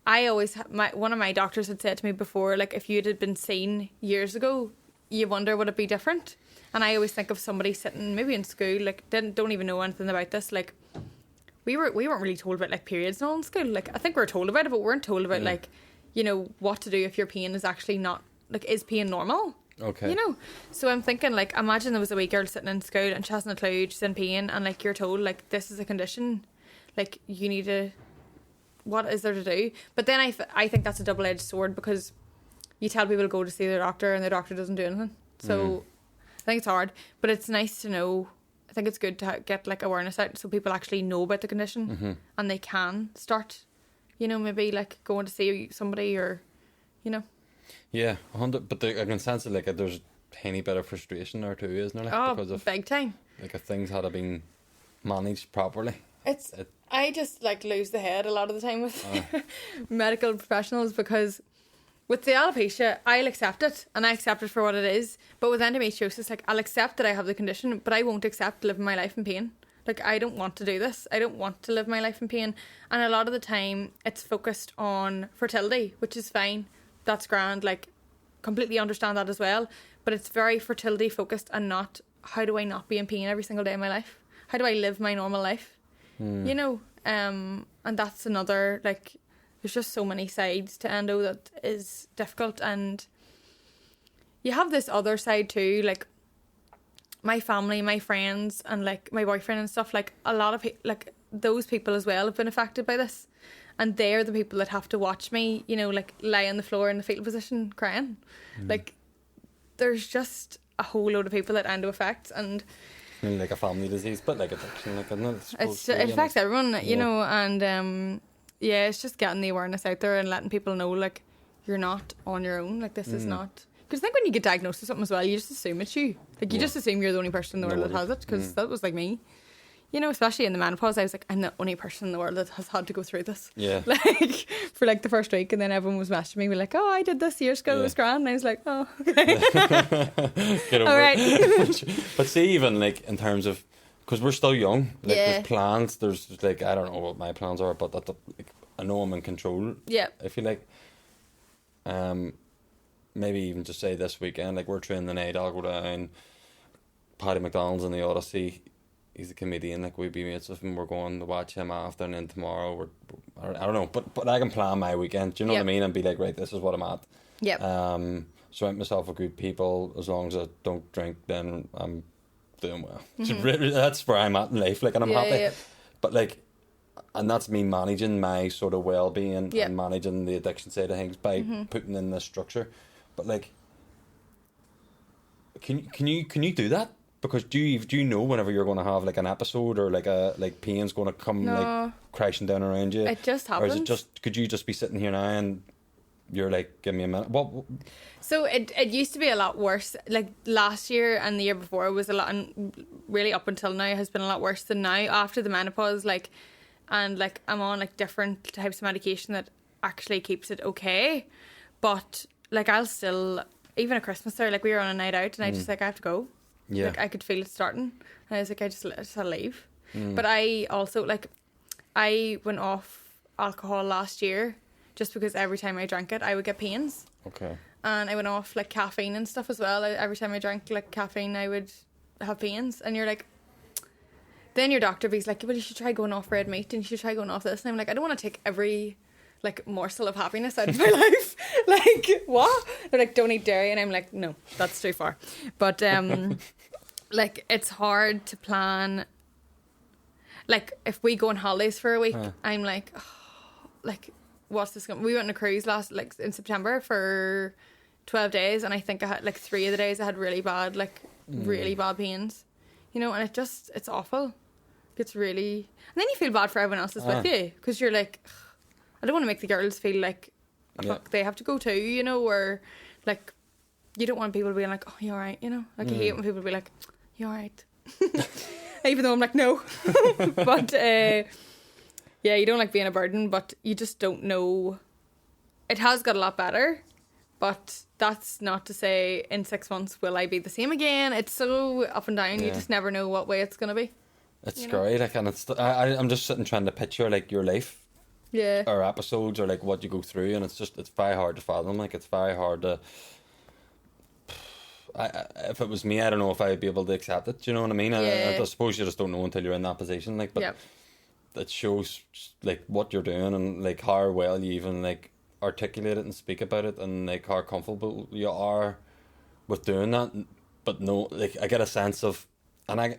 S2: I always, one of my doctors had said to me before, like, if you had been seen years ago, you wonder would it be different. And I always think of somebody sitting maybe in school, like, don't even know anything about this. Like, we weren't really told about like periods and all in school. Like, I think we were told about it, but we weren't told about like, you know, what to do if your pain is actually not, like, is pain normal? Okay. You know? So I'm thinking, like, imagine there was a wee girl sitting in school and she hasn't a clue, she's in pain, and like, you're told like, this is a condition, like, you need to, what is there to do? But then I think that's a double-edged sword, because you tell people to go to see their doctor and the doctor doesn't do anything. So I think it's hard, but it's nice to know. I think it's good to get like awareness out, so people actually know about the condition and they can start, you know, maybe like going to see somebody, or, you know. Yeah, 100. But I can sense it, like, there's a tiny bit of frustration there too, isn't there? Like, because of, big time. Like, if things had been managed properly. I just like lose the head a lot of the time with medical professionals, because with the alopecia, I'll accept it, and I accept it for what it is. But with endometriosis, like, I'll accept that I have the condition, but I won't accept living my life in pain. Like, I don't want to do this. I don't want to live my life in pain. And a lot of the time, it's focused on fertility, which is fine. That's grand. Like, completely understand that as well. But it's very fertility focused, and not, how do I not be in pain every single day of my life? How do I live my normal life? You know? And that's another, like, there's just so many sides to endo that is difficult. And you have this other side too, like, my family, my friends, and like my boyfriend and stuff, like, a lot of like, those people as well have been affected by this, and they're the people that have to watch me, you know, like, lie on the floor in the fetal position crying. Like, there's just a whole load of people that endo affects, and like a family disease, but like addiction, like, it affects everyone, you know. And yeah, it's just getting the awareness out there and letting people know, like, you're not on your own. Like, this is not, because I think when you get diagnosed with something as well, you just assume it's you. Like, you just assume you're the only person in the world that has it, because that was like me. You know, especially in the menopause, I was like, I'm the only person in the world that has had to go through this. Yeah. Like, for like the first week, and then everyone was messaging me, like, oh, I did this years ago, it was grand. And I was like, oh, okay. Get over it. But see, even like in terms of, because we're still young, like, there's plans, there's like, I don't know what my plans are, but that, like, I know I'm in control. Yeah. I feel like, maybe even just say this weekend, like, we're training the night, I'll go down, Paddy McDonald's in the Odyssey. He's a comedian, like, we'd be mates with him, we're going to watch him after, and then tomorrow I don't know, but I can plan my weekend, do you know what I mean, and be like, right, this is what I'm at. Yep. Surround myself with good people. As long as I don't drink, then I'm doing well. So that's where I'm at in life, like, and I'm happy. Yep. But like, and that's me managing my sort of well-being and managing the addiction side of things by putting in this structure. But like, can you do that? Because do you know whenever you're going to have like an episode, or like pain's going to come like crashing down around you? It just happens. Or is it just, could you just be sitting here now and
S1: you're like, give me a minute. What?
S2: So it used to be a lot worse. Like last year and the year before was a lot, and really up until now has been a lot worse than now after the menopause. Like, and like I'm on like different types of medication that actually keeps it okay, but like I'll still, even at Christmas there, like we were on a night out and I just like I have to go.
S1: Yeah.
S2: Like I could feel it starting, and I was like I just had to leave. But I also like I went off alcohol last year just because every time I drank it I would get pains.
S1: Okay.
S2: And I went off like caffeine and stuff as well. Every time I drank like caffeine I would have pains, and you're like, then your doctor be like, well, you should try going off red meat and you should try going off this, and I'm like, I don't want to take every like morsel of happiness out of my life. Like what? They're like, don't eat dairy, and I'm like, no, that's too far. But like it's hard to plan. Like if we go on holidays for a week, I'm like, oh, like what's this going? We went on a cruise last like in September for 12 days, and I think I had like 3 of the days I had really bad really bad pains, you know, and it's awful. It's really, and then you feel bad for everyone else that's with you, because you're like, I don't want to make the girls feel like fuck, they have to go too, you know, or like you don't want people being like, oh, you alright, you know, like I hate when people be like, you alright. Even though I'm like, no. But yeah, you don't like being a burden, but you just don't know. It has got a lot better, but that's not to say in 6 months will I be the same again. It's so up and down. You just never know what way it's going to be.
S1: It's scary, like, and it's I'm just sitting trying to picture like your life, or episodes, or like what you go through, and it's very hard to fathom. Like it's very hard to. If it was me, I don't know if I'd be able to accept it. Do you know what I mean? I suppose you just don't know until you're in that position. Like, but it shows like what you're doing and like how well you even like articulate it and speak about it, and like how comfortable you are with doing that. But no, like I get a sense of, and I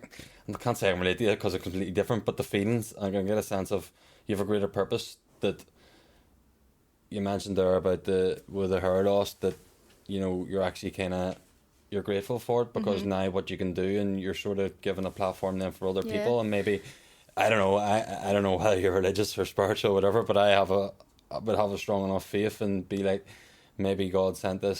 S1: can't say I'm related to it because it's completely different, but the feelings, I can get a sense of you have a greater purpose. That you mentioned there about with the hair loss, that you know you're actually kind of, you're grateful for it because now what you can do, and you're sort of giving a platform then for other people, and maybe I don't know, I don't know whether you're religious or spiritual or whatever, but I would have a strong enough faith and be like, maybe God sent the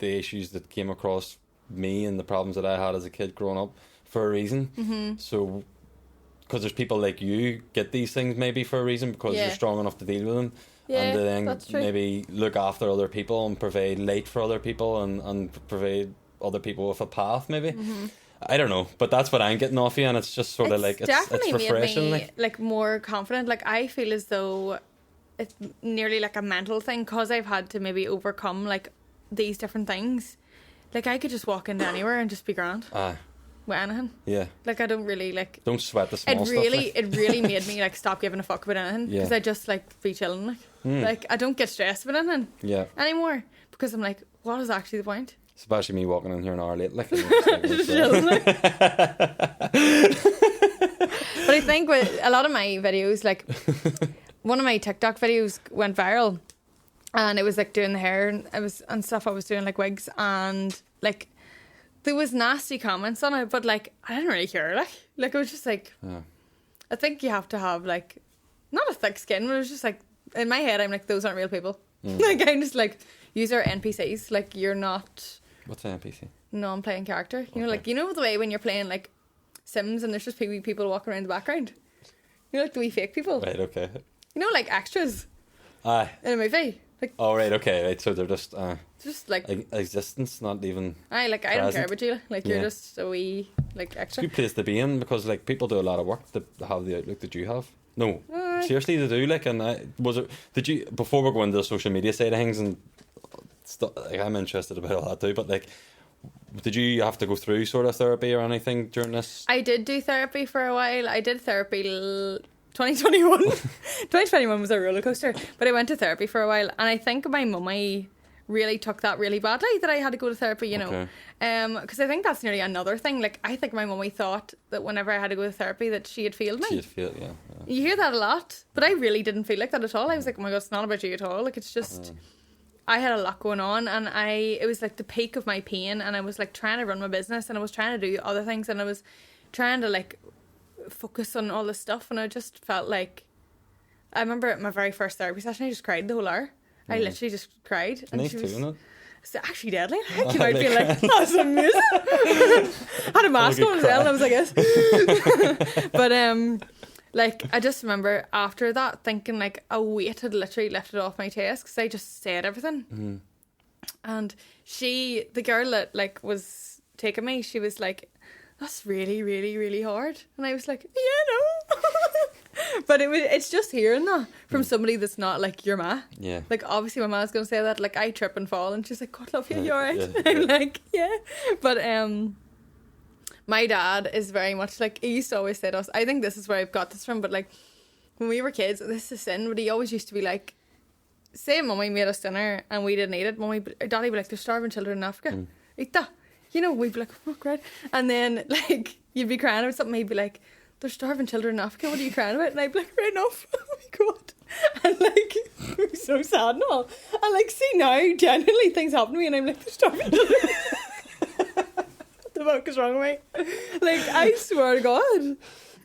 S1: issues that came across me and the problems that I had as a kid growing up for a reason. So because there's people like you get these things maybe for a reason, because you're strong enough to deal with them. And then maybe look after other people and provide light for other people, and provide other people with a path maybe. I don't know, but that's what I'm getting off you, and it's just sort of like it's refreshing,
S2: made me like more confident. Like I feel as though it's nearly like a mental thing, because I've had to maybe overcome like these different things. Like I could just walk into anywhere and just be grand with anything. Like I don't really like, don't
S1: sweat the small stuff.
S2: It really made me like stop giving a fuck about anything, because I just like be chilling, like like I don't get stressed about anything anymore, because I'm like, what is actually the point?
S1: Especially me walking in here an hour late, like, just
S2: chilling, like. But I think with a lot of my videos, like one of my TikTok videos went viral, and it was like doing the hair and stuff. I was doing like wigs, and like there was nasty comments on it, but like I didn't really care. Like it was just like, I think you have to have like not a thick skin, but it was just like in my head I'm like, those aren't real people. Like I'm just like, use our NPCs. Like you're not.
S1: What's an NPC?
S2: Non-playing character. You know, like you know the way when you're playing like Sims and there's just people walking around the background. You know, like the wee fake people.
S1: Right. Okay.
S2: You know, like extras.
S1: Aye.
S2: In a movie. Like,
S1: oh right, okay, right. So they're just
S2: like
S1: existence, not even.
S2: I don't care about you. Like you're just a wee like extra.
S1: It's a good place to be in, because like people do a lot of work to have the outlook that you have. No, seriously, they do. Like, and did you, before we go into the social media side of things and stuff? Like, I'm interested about all that too. But like, did you have to go through sort of therapy or anything during this?
S2: I did do therapy for a while. I did therapy 2021. 2021 was a roller coaster, but I went to therapy for a while, and I think my mummy really took that really badly, that I had to go to therapy, you know, because I think that's nearly another thing. Like I think my mummy thought that whenever I had to go to therapy that she had failed me.
S1: She had failed, yeah.
S2: You hear that a lot, but I really didn't feel like that at all. I was like, oh my god, it's not about you at all. Like it's just I had a lot going on, and it was like the peak of my pain, and I was like trying to run my business, and I was trying to do other things, and I was trying to like focus on all this stuff, and I just felt like, I remember at my very first therapy session I just cried the whole hour. I literally just cried.
S1: It's nice too, isn't it?
S2: It's actually deadly. I came out being like, that's amazing. Had a mask on as well, and I was like, yes. But like, I just remember after that thinking like a weight had literally lifted off my chest because I just said everything. And the girl that like was taking me, she was like, that's really, really, really hard. And I was like, yeah, no. But it's just hearing that from somebody that's not like your ma.
S1: Yeah.
S2: Like, obviously my ma's going to say that. Like, I trip and fall and she's like, God love you, you alright?
S1: Yeah,
S2: I'm like, yeah. But my dad is very much like, he used to always say to us, I think this is where I've got this from, but like when we were kids, this is sin, but he always used to be like, say mummy made us dinner and we didn't eat it, daddy would be like, there's starving children in Africa, eat that, you know. We'd be like, oh great. And then like you'd be crying about something, he'd be like, there's starving children in Africa, what are you crying about? And I'd be like, right enough. Oh my God. And like it was so sad and all, and like see now genuinely things happen to me and I'm like, there's starving children. What the fuck is wrong with me? Like, I swear to God.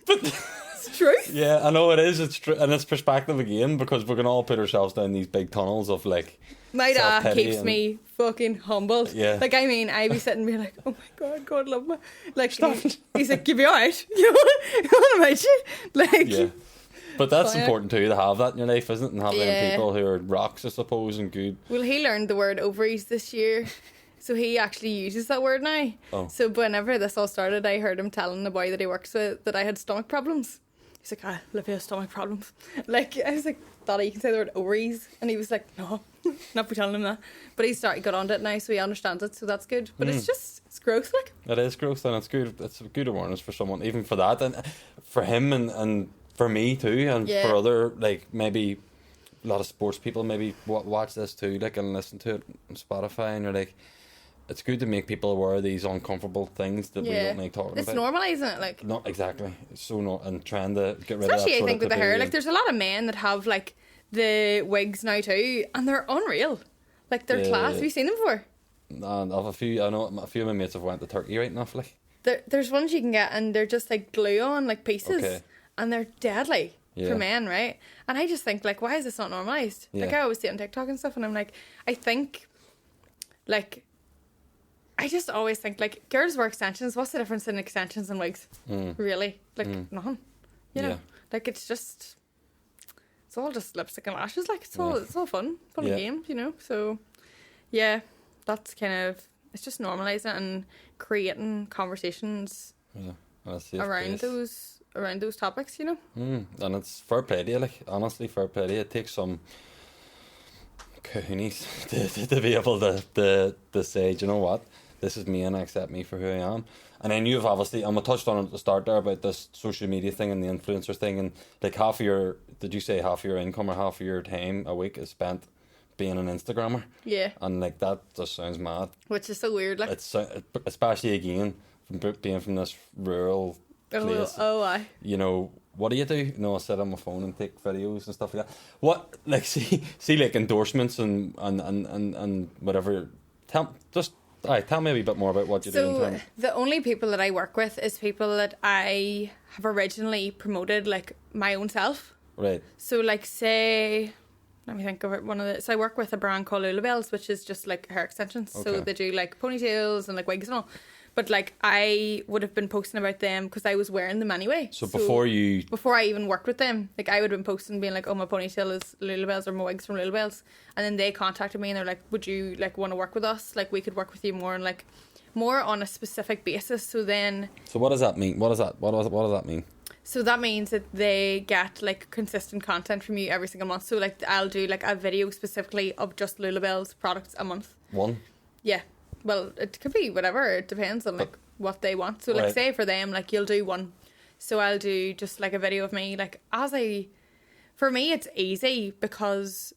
S1: But
S2: it's truth.
S1: yeah, I know it is. It's true, and it's perspective again, because we can all put ourselves down these big tunnels of like.
S2: My dad keeps me fucking humbled.
S1: Yeah.
S2: Like, I mean, I be sitting and be like, oh my God, God love me. Like, he's like, give you alright. You want to meet you? Like.
S1: Yeah. But that's important too, to have that in your life, isn't it? And have them people who are rocks, I suppose, and good.
S2: Well, he learned the word ovaries this year. So he actually uses that word now.
S1: Oh.
S2: So whenever this all started, I heard him telling the boy that he works with that I had stomach problems. He's like, Olivia has stomach problems. Like, I was like, Daddy, you can say the word ovaries. And he was like, no, not be telling him that. But he got onto it now, so he understands it, so that's good. But it's growth, like. It
S1: is growth, and it's good. It's a good awareness for someone, even for that, and for him, and for me too, and for other, like, maybe a lot of sports people maybe watch this too, like, and listen to it on Spotify, and you're like, it's good to make people aware of these uncomfortable things that we don't like talking about.
S2: It's normalising it, like.
S1: Not exactly. It's so and trying to get rid
S2: especially
S1: of that. Especially,
S2: I think, with the hair. Like, there's a lot of men that have like the wigs now too, and they're unreal. Like, they're class. Have you seen them before?
S1: And I've I know a few of my mates have went to Turkey right enough. Like,
S2: there's ones you can get, and they're just like glue on like pieces, and they're deadly for men, right? And I just think, like, why is this not normalised? Like, I always see it on TikTok and stuff, and I'm like, I think, like. I just always think, like, girls wear extensions. What's the difference in extensions and wigs? Really? Like, nothing. You know? Like, it's all just lipstick and lashes. Like, it's all fun and games, you know? So, yeah, that's kind of, it's just normalising and creating conversations around those topics, you know?
S1: And it's fair play to you, like, honestly, fair play to you. It takes some cojones to be able to say, do you know what? This is me and I accept me for who I am. And then you've obviously, and we touched on it at the start there about this social media thing and the influencer thing, and like half of your income or half of your time a week is spent being an Instagrammer?
S2: Yeah.
S1: And like that just sounds mad.
S2: Which is so weird, like.
S1: It's especially again from being from this rural place.
S2: Oh, aye.
S1: You know, what do? You know, I sit on my phone and take videos and stuff like that. What, like, see like endorsements and whatever. Tell me a wee bit more about what you're doing.
S2: So the only people that I work with is people that I have originally promoted, like, my own self.
S1: Right.
S2: So, like, say, let me think of it. So I work with a brand called Olivia, which is just like hair extensions. Okay. So they do like ponytails and like wigs and all. But like, I would have been posting about them because I was wearing them anyway.
S1: So before I
S2: even worked with them, like, I would have been posting being like, oh, my ponytail is Lulabelle's or my wig's from Lulabelle's. And then they contacted me and they're like, would you like want to work with us? Like, we could work with you more and like more on a specific basis. So
S1: what does that mean? What does that mean?
S2: So that means that they get like consistent content from you every single month. So like, I'll do like a video specifically of just Lulabelle's products a month.
S1: One? Yeah.
S2: Well, it could be whatever. It depends on like what they want. So like, say for them, like, you'll do one. So I'll do just like a video of me, like, for me it's easy because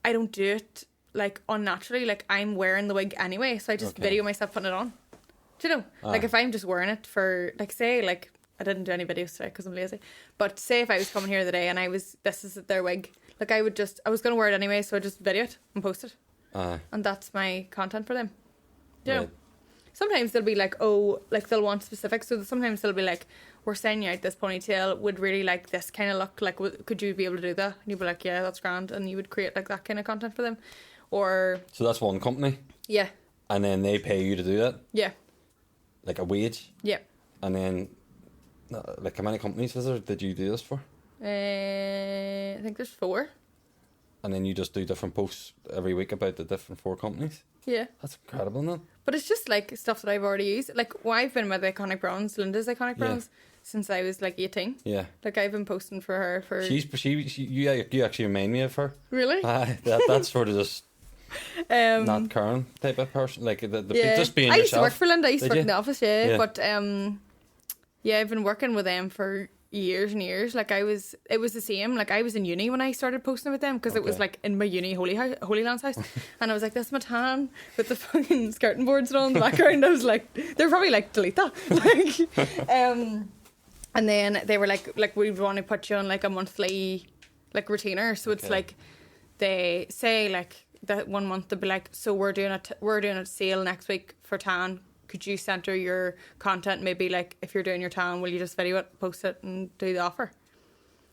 S2: I don't do it like unnaturally. Like, I'm wearing the wig anyway, so I just video myself putting it on. Do you know? Like, if I'm just wearing it for, like, say, like, I didn't do any videos today because I'm lazy. But say if I was coming here today and this is their wig, like, I was going to wear it anyway, so I just video it and post it. And that's my content for them. You know? Sometimes they'll be like, oh, like, they'll want specifics. So sometimes they'll be like, we're sending you out this ponytail, would really like this kind of look, like could you be able to do that? And you'd be like, yeah, that's grand, and you would create like that kind of content for them. Or
S1: So that's one company,
S2: yeah,
S1: and then they pay you to do that,
S2: yeah,
S1: like a wage,
S2: yeah.
S1: and then like how many companies is there did you do this for?
S2: I think there's 4.
S1: And then you just do different posts every week about the different 4 companies.
S2: Yeah.
S1: That's incredible, isn't it?
S2: But it's just like stuff that I've already used. Like, I've been with Iconic Bronze, Linda's Iconic Bronze, since I was like 18.
S1: Yeah.
S2: Like, I've been posting for her for.
S1: You actually remind me of her.
S2: Really?
S1: That's sort of just not Karen type of person. Like just being
S2: I
S1: yourself.
S2: used to work for Linda. I used to work in the office,
S1: Yeah.
S2: But I've been working with them for years and years. Like, it was the same. Like, I was in uni when I started posting with them, because it was like in my uni Holy Land's house, and I was like, this is my tan with the fucking skirting boards and all in the background. I was like, they're probably like, delete that. Like, and then they were like we want to put you on like a monthly like retainer. So it's like they say like that 1 month they'll be like, so we're doing a sale next week for tan. Could you center your content, maybe like if you're doing your tan, will you just video it, post it, and do the offer?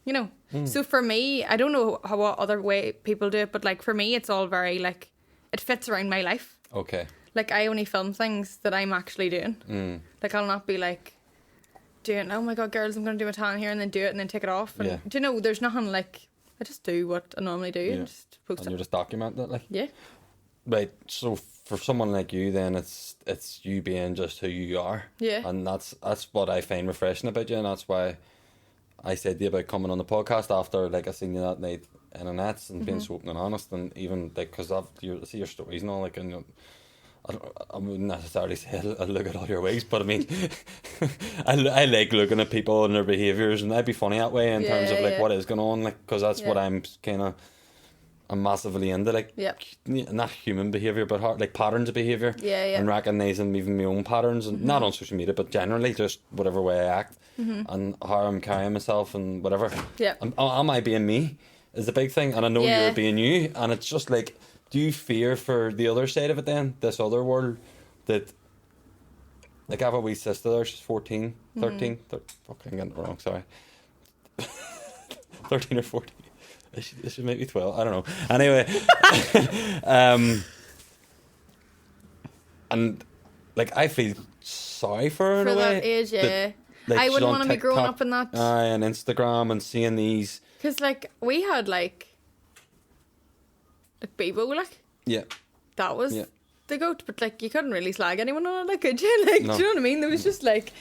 S2: You know. So for me, I don't know what other way people do it, but like for me, it's all very like, it fits around my life.
S1: Okay.
S2: Like, I only film things that I'm actually doing. Like, I'll not be like doing, oh my god, girls, I'm going to do a tan here, and then do it and then take it off. And do you know, there's nothing like, I just do what I normally do and just post it.
S1: And you just document it, like.
S2: Yeah.
S1: Right, so for someone like you, then it's you being just who you are.
S2: Yeah.
S1: And that's what I find refreshing about you, and that's why I said to you about coming on the podcast after like I seen you that night in the nets and being so open and honest, and even like because I see your stories and all, like, and I wouldn't necessarily say I look at all your ways, but I mean I like looking at people and their behaviours, and I'd be funny that way in terms of like what is going on, like, because that's what I'm massively into, like, not human behaviour, but like patterns of behaviour, and recognising even my own patterns, and not on social media, but generally just whatever way I act, and how I'm carrying myself and whatever. Am I being me is the big thing, and I know you're being you, and it's just like, do you fear for the other side of it then, this other world that, like, I have a wee sister there, she's 14, 13, fucking getting it wrong, sorry, 13 or 14. She might be 12, I don't know. Anyway, and like I feel sorry for her in a way.
S2: For that age,
S1: like,
S2: I wouldn't want to be growing up in that.
S1: And Instagram and seeing these.
S2: Because like we had like Bebo, like that was the goat, but like you couldn't really slag anyone on it, like, could you? Like, do you know what I mean? There was just like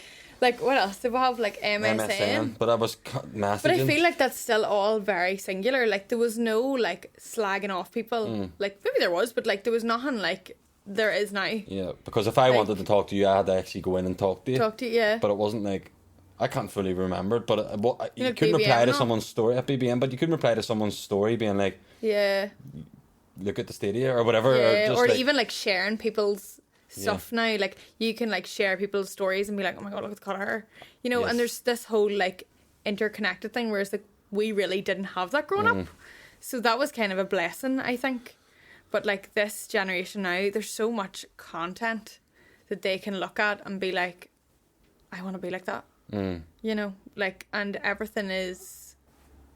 S2: what else? Did we have like MSN?
S1: But that was messaging.
S2: But I feel like that's still all very singular. Like there was no like slagging off people. Like maybe there was, but like there was nothing like there is now.
S1: Yeah, because if I wanted to talk to you, I had to actually go in and talk to you. But it wasn't like, I can't fully remember it, but you couldn't reply to someone's story at BBM, but you couldn't reply to someone's story being like, look at the stadia or whatever.
S2: Or like, even like sharing people's stuff now. Like you can like share people's stories and be like, oh my god, look at the colour of her. You know, and there's this whole like interconnected thing, whereas like we really didn't have that growing up. So that was kind of a blessing, I think. But like this generation now, there's so much content that they can look at and be like, I want to be like that. You know, like, and everything is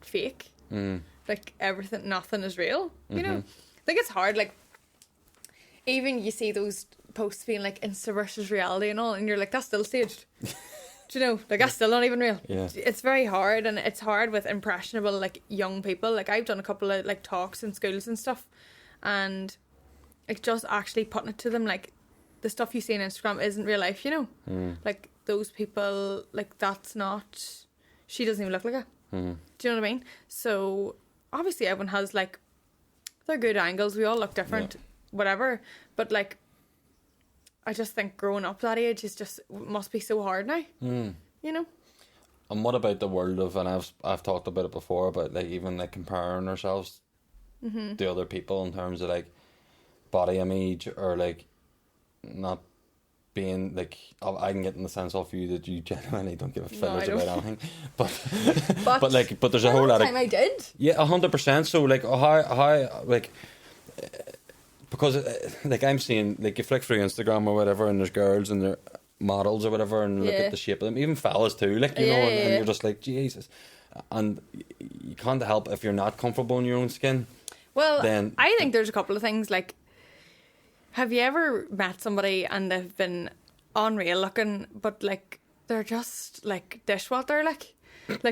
S2: fake. Like everything, nothing is real. You know, I think it's hard. Like, even you see those posts being like Insta versus reality and all, and you're like, that's still staged. Do you know, like that's still not even real. It's very hard, and it's hard with impressionable like young people. Like I've done a couple of like talks in schools and stuff, and like just actually putting it to them, like the stuff you see on Instagram isn't real life. You know, like those people, like that's not. She doesn't even look like her. Do you know what I mean? So obviously everyone has like their good angles. We all look different, whatever. But like, I just think growing up that age is just must be so hard now. You know.
S1: And what about the world of, and I've talked about it before, about like even like comparing ourselves to other people in terms of like body image, or like not being like, I can get in the sense off you that you genuinely don't give a fillers about anything, but there's a whole lot of
S2: time I did
S1: 100%. So like how like, because like I'm seeing like you flick through Instagram or whatever, and there's girls and they're models or whatever and look at the shape of them, even fellas too, like, you know, and you're just like, Jesus. And you can't help if you're not comfortable in your own skin.
S2: Well,
S1: then
S2: I think there's a couple of things, like, have you ever met somebody and they've been unreal looking, but like they're just like dishwater, like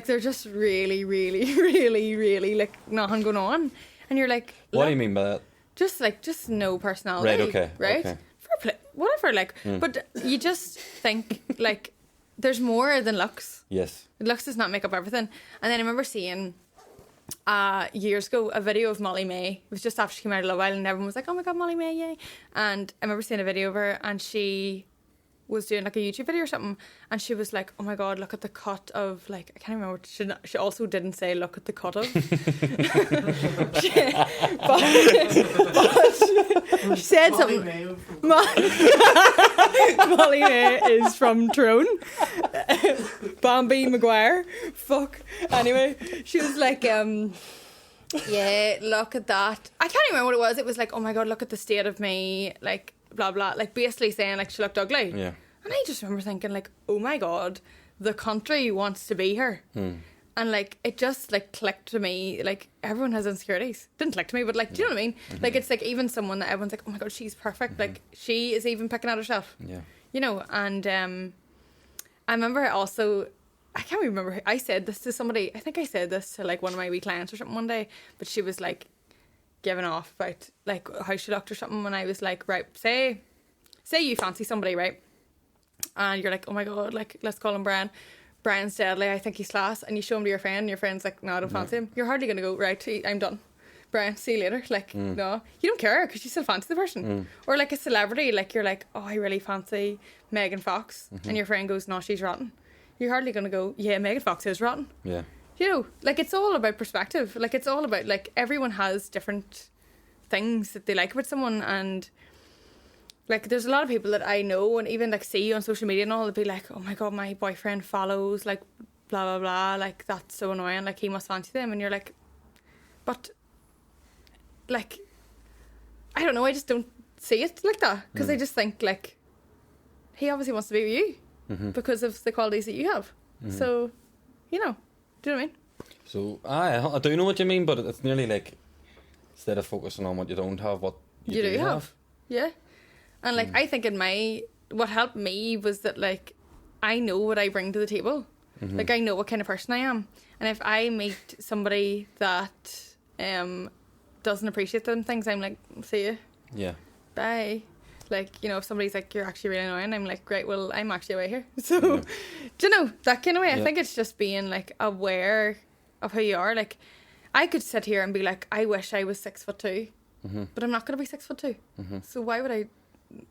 S2: they're just really, really, really, really like nothing going on, and you're like,
S1: what do you mean by that?
S2: Just no personality, right?
S1: Okay.
S2: Whatever, like, but you just think like there's more than looks.
S1: Yes,
S2: looks does not make up everything. And then I remember seeing years ago a video of Molly May. It was just after she came out of Love Island and everyone was like, oh my god, Molly May, yay. And I remember seeing a video of her and she was doing like a YouTube video or something, and she was like, oh my god, look at the cut of, like, I can't remember, she also didn't say look at the cut of but she said something. Molly May is from Tyrone. Bambi Mcveigh, fuck. Anyway, she was like, yeah, look at that. I can't remember what it was. It was like, oh my god, look at the state of me, like, blah blah, like basically saying like she looked ugly.
S1: Yeah.
S2: And I just remember thinking like, oh my god, the country wants to be her. And like it just like clicked to me, like everyone has insecurities. Didn't click to me, but like, do you know what I mean? Like it's like even someone that everyone's like, oh my god, she's perfect, like she is even picking at herself.
S1: Yeah.
S2: You know, and I remember also, I can't remember who, I said this to somebody, I think I said this to like one of my wee clients or something one day, but she was like giving off about like how she looked or something, when I was like, right, say you fancy somebody, right, and you're like, oh my god, like let's call him Brian's deadly, I think he's class, and you show him to your friend and your friend's like, no, I don't fancy him. You're hardly going to go, right, I'm done, Brian, see you later. Like, no, you don't care because you still fancy the person. Or like a celebrity, like you're like, oh, I really fancy Megan Fox, and your friend goes, no, she's rotten. You're hardly going to go, yeah, Megan Fox is rotten.
S1: Yeah.
S2: You know, like it's all about perspective. Like it's all about, like, everyone has different things that they like about someone, and like there's a lot of people that I know and even like see on social media and all, they'll be like, oh my god, my boyfriend follows like blah blah blah, like that's so annoying, like he must fancy them, and you're like, but like I don't know, I just don't see it like that, because I just think like he obviously wants to be with you because of the qualities that you have. So, you know, do you know what I mean?
S1: So I do know what you mean, but it's nearly like, instead of focusing on what you don't have, what you do have.
S2: Yeah. And like I think what helped me was that like I know what I bring to the table. Like I know what kind of person I am, and if I meet somebody that doesn't appreciate them things, I'm like, see you. Yeah. Bye. Like, you know, if somebody's like, you're actually really annoying, I'm like, great, well, I'm actually away here. So, do you know, that kind of way? I think it's just being like aware of who you are. Like, I could sit here and be like, I wish I was 6'2", but I'm not going to be 6'2". So why would I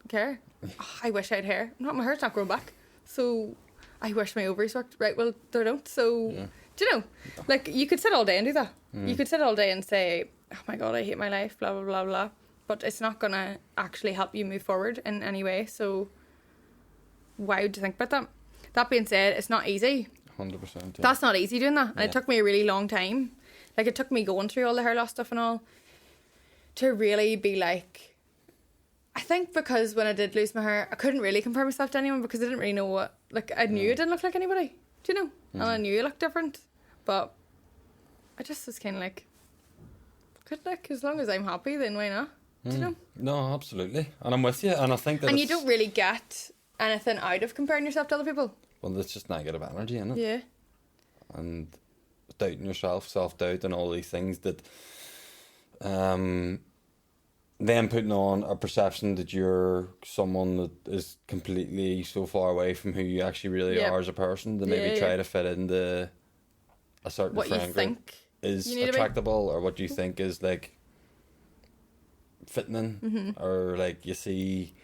S2: care? Oh, I wish I had hair. Not, my hair's not growing back. So I wish my ovaries worked. Right, well, they don't. So, do you know, like, you could sit all day and do that. You could sit all day and say, oh my God, I hate my life, blah, blah, blah, blah. But it's not going to actually help you move forward in any way. So why would you think about that? That being said, it's not easy.
S1: 100%. Yeah.
S2: That's not easy doing that. And it took me a really long time. Like, it took me going through all the hair loss stuff and all to really be like, I think because when I did lose my hair, I couldn't really compare myself to anyone because I didn't really know what, like, I knew I didn't look like anybody. Do you know? And I knew I looked different. But I just was kind of like, good, like, as long as I'm happy, then why not? Do you know? No,
S1: absolutely. And I'm with you. And I think that
S2: and you don't really get anything out of comparing yourself to other people.
S1: Well, it's just negative energy, isn't it?
S2: Yeah.
S1: And doubting yourself, self-doubt and all these things that then putting on a perception that you're someone that is completely so far away from who you actually really are as a person, to maybe try to fit into a certain
S2: what
S1: friend
S2: you think
S1: group is attractable, or what you think is like fitting in, or like you see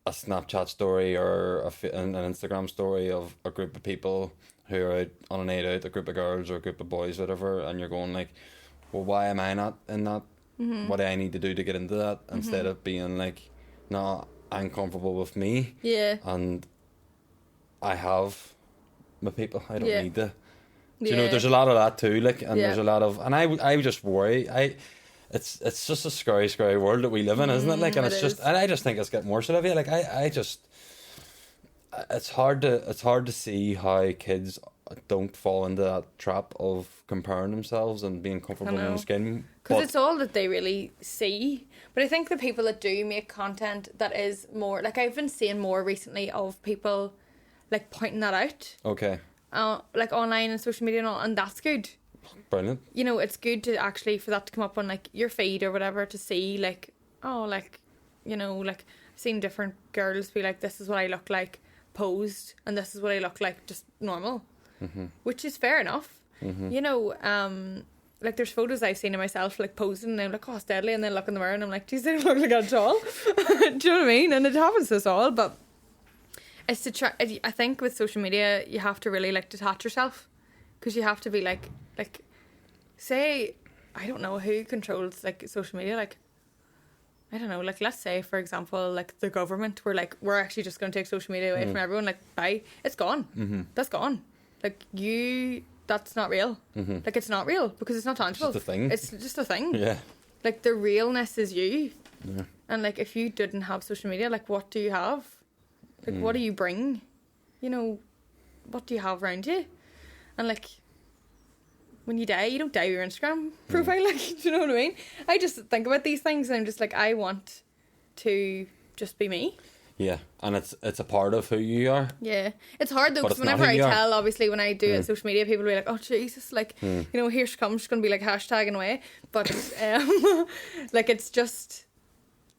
S1: a Snapchat story or an Instagram story of a group of people who are out on a night out, a group of girls or a group of boys, whatever, and you're going like, well, why am I not in that? What do I need to do to get into that? Instead of being like, no, I'm comfortable with me, and I have my people, I don't need to. Do you know, there's a lot of that too, like, and there's a lot of, and I just worry, it's just a scary world that we live in, isn't it? Like, and it's just, and I just think it's getting worse, Olivia. Like, I just, it's hard to see how kids don't fall into that trap of comparing themselves and being comfortable in their own skin.
S2: Because it's all that they really see. But I think the people that do make content that is more... Like, I've been seeing more recently of people, like, pointing that out.
S1: Okay.
S2: Like, online and social media and all, and that's good.
S1: Brilliant.
S2: You know, it's good to actually, for that to come up on, like, your feed or whatever, to see, like, oh, like, you know, like, I've seen different girls be like, this is what I look like posed, and this is what I look like just normal. Mm-hmm. Which is fair enough. Mm-hmm. You know, like there's photos I've seen of myself like posing and I'm like, oh, it's deadly, and then look in the mirror and I'm like, geez, I don't look like that at all. Do you know what I mean? And it happens to us all, but it's to try. I think with social media you have to really like detach yourself, because you have to be like say, I don't know who controls like social media, like I don't know, like let's say for example like the government were like, we're actually just going to take social media away from everyone, like bye, it's gone. Mm-hmm. That's gone. Like that's not real. Mm-hmm. Like it's not real because it's not tangible.
S1: It's just a thing.
S2: It's just a thing.
S1: Yeah.
S2: Like the realness is you.
S1: Yeah.
S2: And like if you didn't have social media, like what do you have? Like what do you bring? You know, what do you have around you? And like when you die, you don't die with your Instagram profile. Like, do you know what I mean? I just think about these things and I'm just like, I want to just be me.
S1: Yeah, and it's a part of who you are.
S2: Yeah, it's hard though, because whenever I tell, obviously when I do it on social media, people will be like, oh Jesus, like, you know, here she comes, she's going to be like hashtagging away. But like it's just,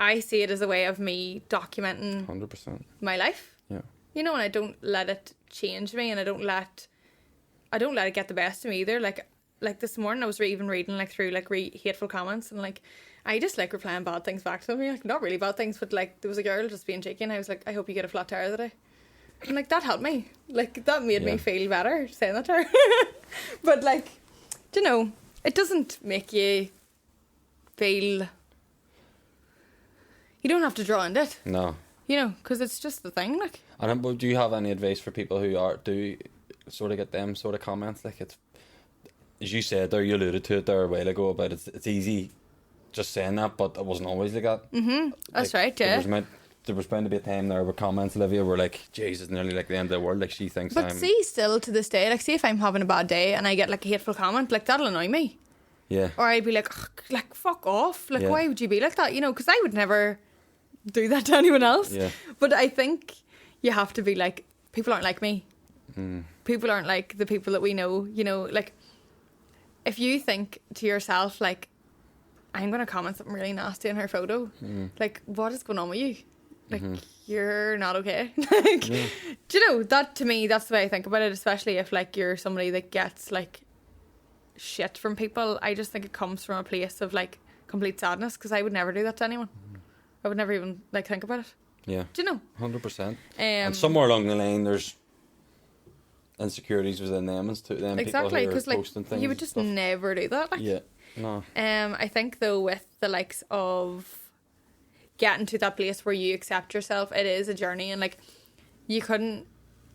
S2: I see it as a way of me documenting
S1: 100%
S2: my life.
S1: Yeah.
S2: You know, and I don't let it change me, and I don't let it get the best of me either. Like this morning I was even reading like through like hateful comments, and like I just like replying bad things back to me, like not really bad things, but like there was a girl just being cheeky and I was like, I hope you get a flat tire today. And like that helped me, like that made me feel better saying that to her. But like, do you know, it doesn't make you feel, you don't have to draw into it.
S1: No.
S2: You know, because it's just the thing. Like,
S1: and do you have any advice for people who do sort of get them sort of comments? Like, it's, as you said there, you alluded to it there a while ago about it's easy just saying that, but it wasn't always like that. Mm-hmm.
S2: That's right, yeah.
S1: There was bound to be a time there where comments, Olivia, were like, jeez, it's nearly like the end of the world. Like, she thinks
S2: but see, still to this day, like, see if I'm having a bad day and I get like a hateful comment, like that'll annoy me.
S1: Yeah.
S2: Or I'd be like, fuck off. Like, why would you be like that? You know, because I would never do that to anyone else.
S1: Yeah.
S2: But I think you have to be like, people aren't like me. People aren't like the people that we know. You know, like, if you think to yourself, like, I'm going to comment something really nasty on her photo, like, what is going on with you? Like, you're not okay. Like, do you know, that to me, that's the way I think about it, especially if, like, you're somebody that gets, like, shit from people. I just think it comes from a place of, like, complete sadness, because I would never do that to anyone. I would never even, like, think about it.
S1: Yeah.
S2: Do you know?
S1: 100%. And somewhere along the line, there's insecurities within them and them
S2: exactly,
S1: people who are
S2: like,
S1: posting things.
S2: You would just never do that. Like.
S1: Yeah. No.
S2: I think though with the likes of getting to that place where you accept yourself, it is a journey, and like you couldn't.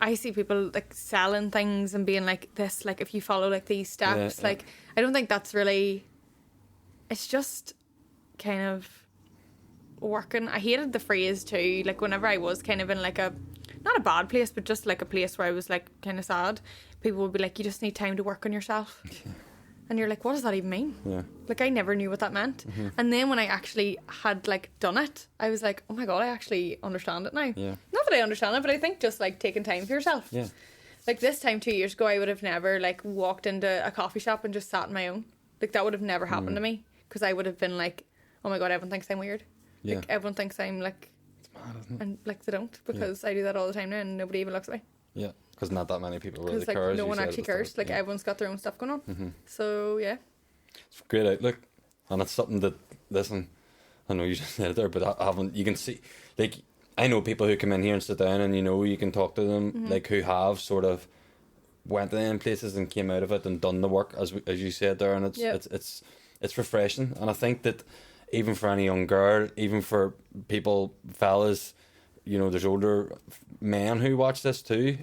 S2: I see people like selling things and being like this, like if you follow like these steps, like I don't think that's really. It's just kind of working. I hated the phrase too. Like whenever I was kind of in like a not a bad place, but just like a place where I was like kind of sad, people would be like, you just need time to work on yourself. And you're like, what does that even mean? Yeah. Like, I never knew what that meant. Mm-hmm. And then when I actually had, like, done it, I was like, oh my God, I actually understand it now. Yeah. Not that I understand it, but I think just, like, taking time for yourself. Yeah. Like, this time 2 years ago, I would have never, like, walked into a coffee shop and just sat on my own. Like, that would have never happened to me. Because I would have been like, oh my God, everyone thinks I'm weird. Yeah. Like, everyone thinks I'm, like... It's mad, isn't it? And, like, they don't. Because I do that all the time now and nobody even looks at me. Yeah. Because
S1: not that many people really
S2: like,
S1: care.
S2: No one actually cares. Like, everyone's got their own stuff going on. Mm-hmm. So, yeah.
S1: It's a great outlook. And it's something that, listen, I know you just said it there, but I haven't, you can see, like, I know people who come in here and sit down and, you know, you can talk to them, like, who have sort of went to them places and came out of it and done the work, as you said there, and it's refreshing. And I think that even for any young girl, even for people, fellas, you know, there's older men who watch this too.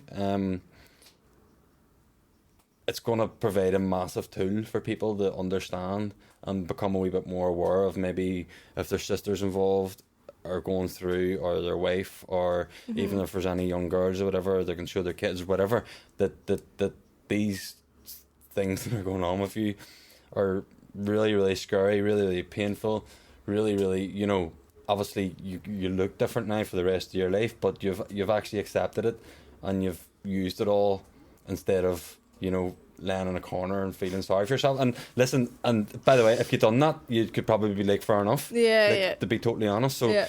S1: It's going to provide a massive tool for people to understand and become a wee bit more aware of maybe if their sister's involved are going through, or their wife, or even if there's any young girls or whatever, they can show their kids or whatever, that these things that are going on with you are really, really scary, really, really painful, really, really, you know, obviously you look different now for the rest of your life, but you've actually accepted it, and you've used it all instead of, you know, laying in a corner and feeling sorry for yourself. And listen, and by the way, if you'd done that, you could probably be like, fair enough.
S2: Yeah,
S1: to be totally honest. So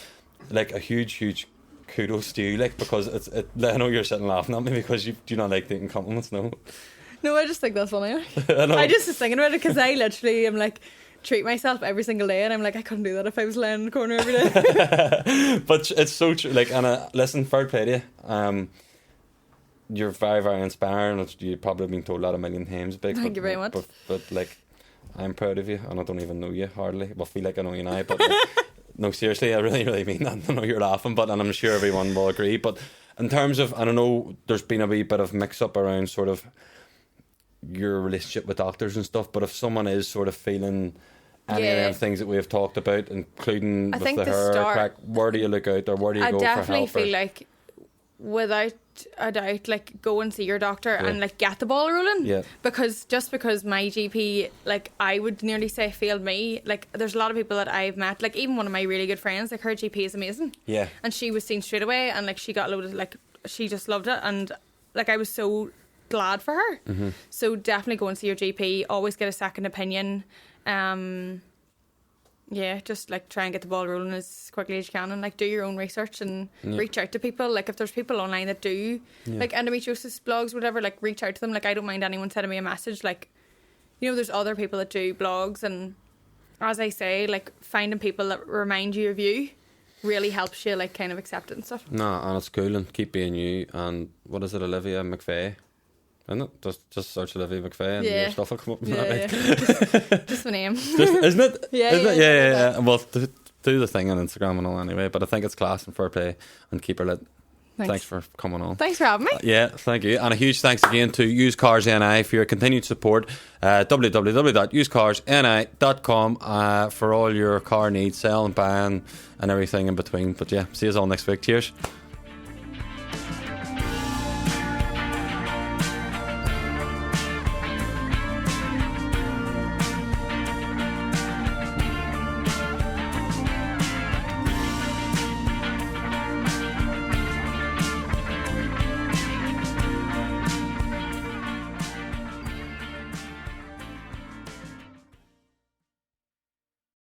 S1: like a huge kudos to you, like, because I know you're sitting laughing at me because you do not like taking compliments. No,
S2: I just think that's funny.
S1: I
S2: just was thinking about it because I literally am like, treat myself every single day, and I'm like, I couldn't do that if I was laying in the corner every day.
S1: But it's so true. Like, and listen, fair play to you. You're very, very inspiring. You've probably been told that a million times.
S2: Thank you very much.
S1: But like, I'm proud of you, and I don't even know you hardly. Well, I feel like I know you now, but like, no, seriously, I really, really mean that. I know you're laughing, and I'm sure everyone will agree. But in terms of, I don't know, there's been a wee bit of mix-up around sort of your relationship with doctors and stuff, but if someone is sort of feeling any of them things that we've talked about, including with the hair crack, where do you look out, or where do you go for help? I definitely
S2: feel like, without a doubt, like, go and see your doctor and like get the ball rolling. Because my GP, like, I would nearly say failed me. Like, there's a lot of people that I've met, like even one of my really good friends, like her GP is amazing. And she was seen straight away, and like she got loaded, like she just loved it, and like I was so glad for her. So definitely go and see your GP. Always get a second opinion. Just like try and get the ball rolling as quickly as you can, and like do your own research and reach out to people. Like, if there's people online that do like endometriosis blogs, whatever, like reach out to them. Like, I don't mind anyone sending me a message. Like, you know, there's other people that do blogs, and as I say, like, finding people that remind you of you really helps you, like, kind of accept it and stuff.
S1: No, and it's cool, and keep being you. And what is it, Olivia Mcveigh? Isn't it? Just search Olivia Mcveigh and your stuff will come up.
S2: Just my name.
S1: Isn't it?
S2: Yeah.
S1: Well, do the thing on Instagram and all anyway. But I think it's class and fair play, and keep her lit. Thanks for coming on.
S2: Thanks for having me.
S1: Yeah, thank you. And a huge thanks again to Used Cars NI for your continued support. www.usedcarsni.com for all your car needs, selling, buying and everything in between. But yeah, see you all next week. Cheers.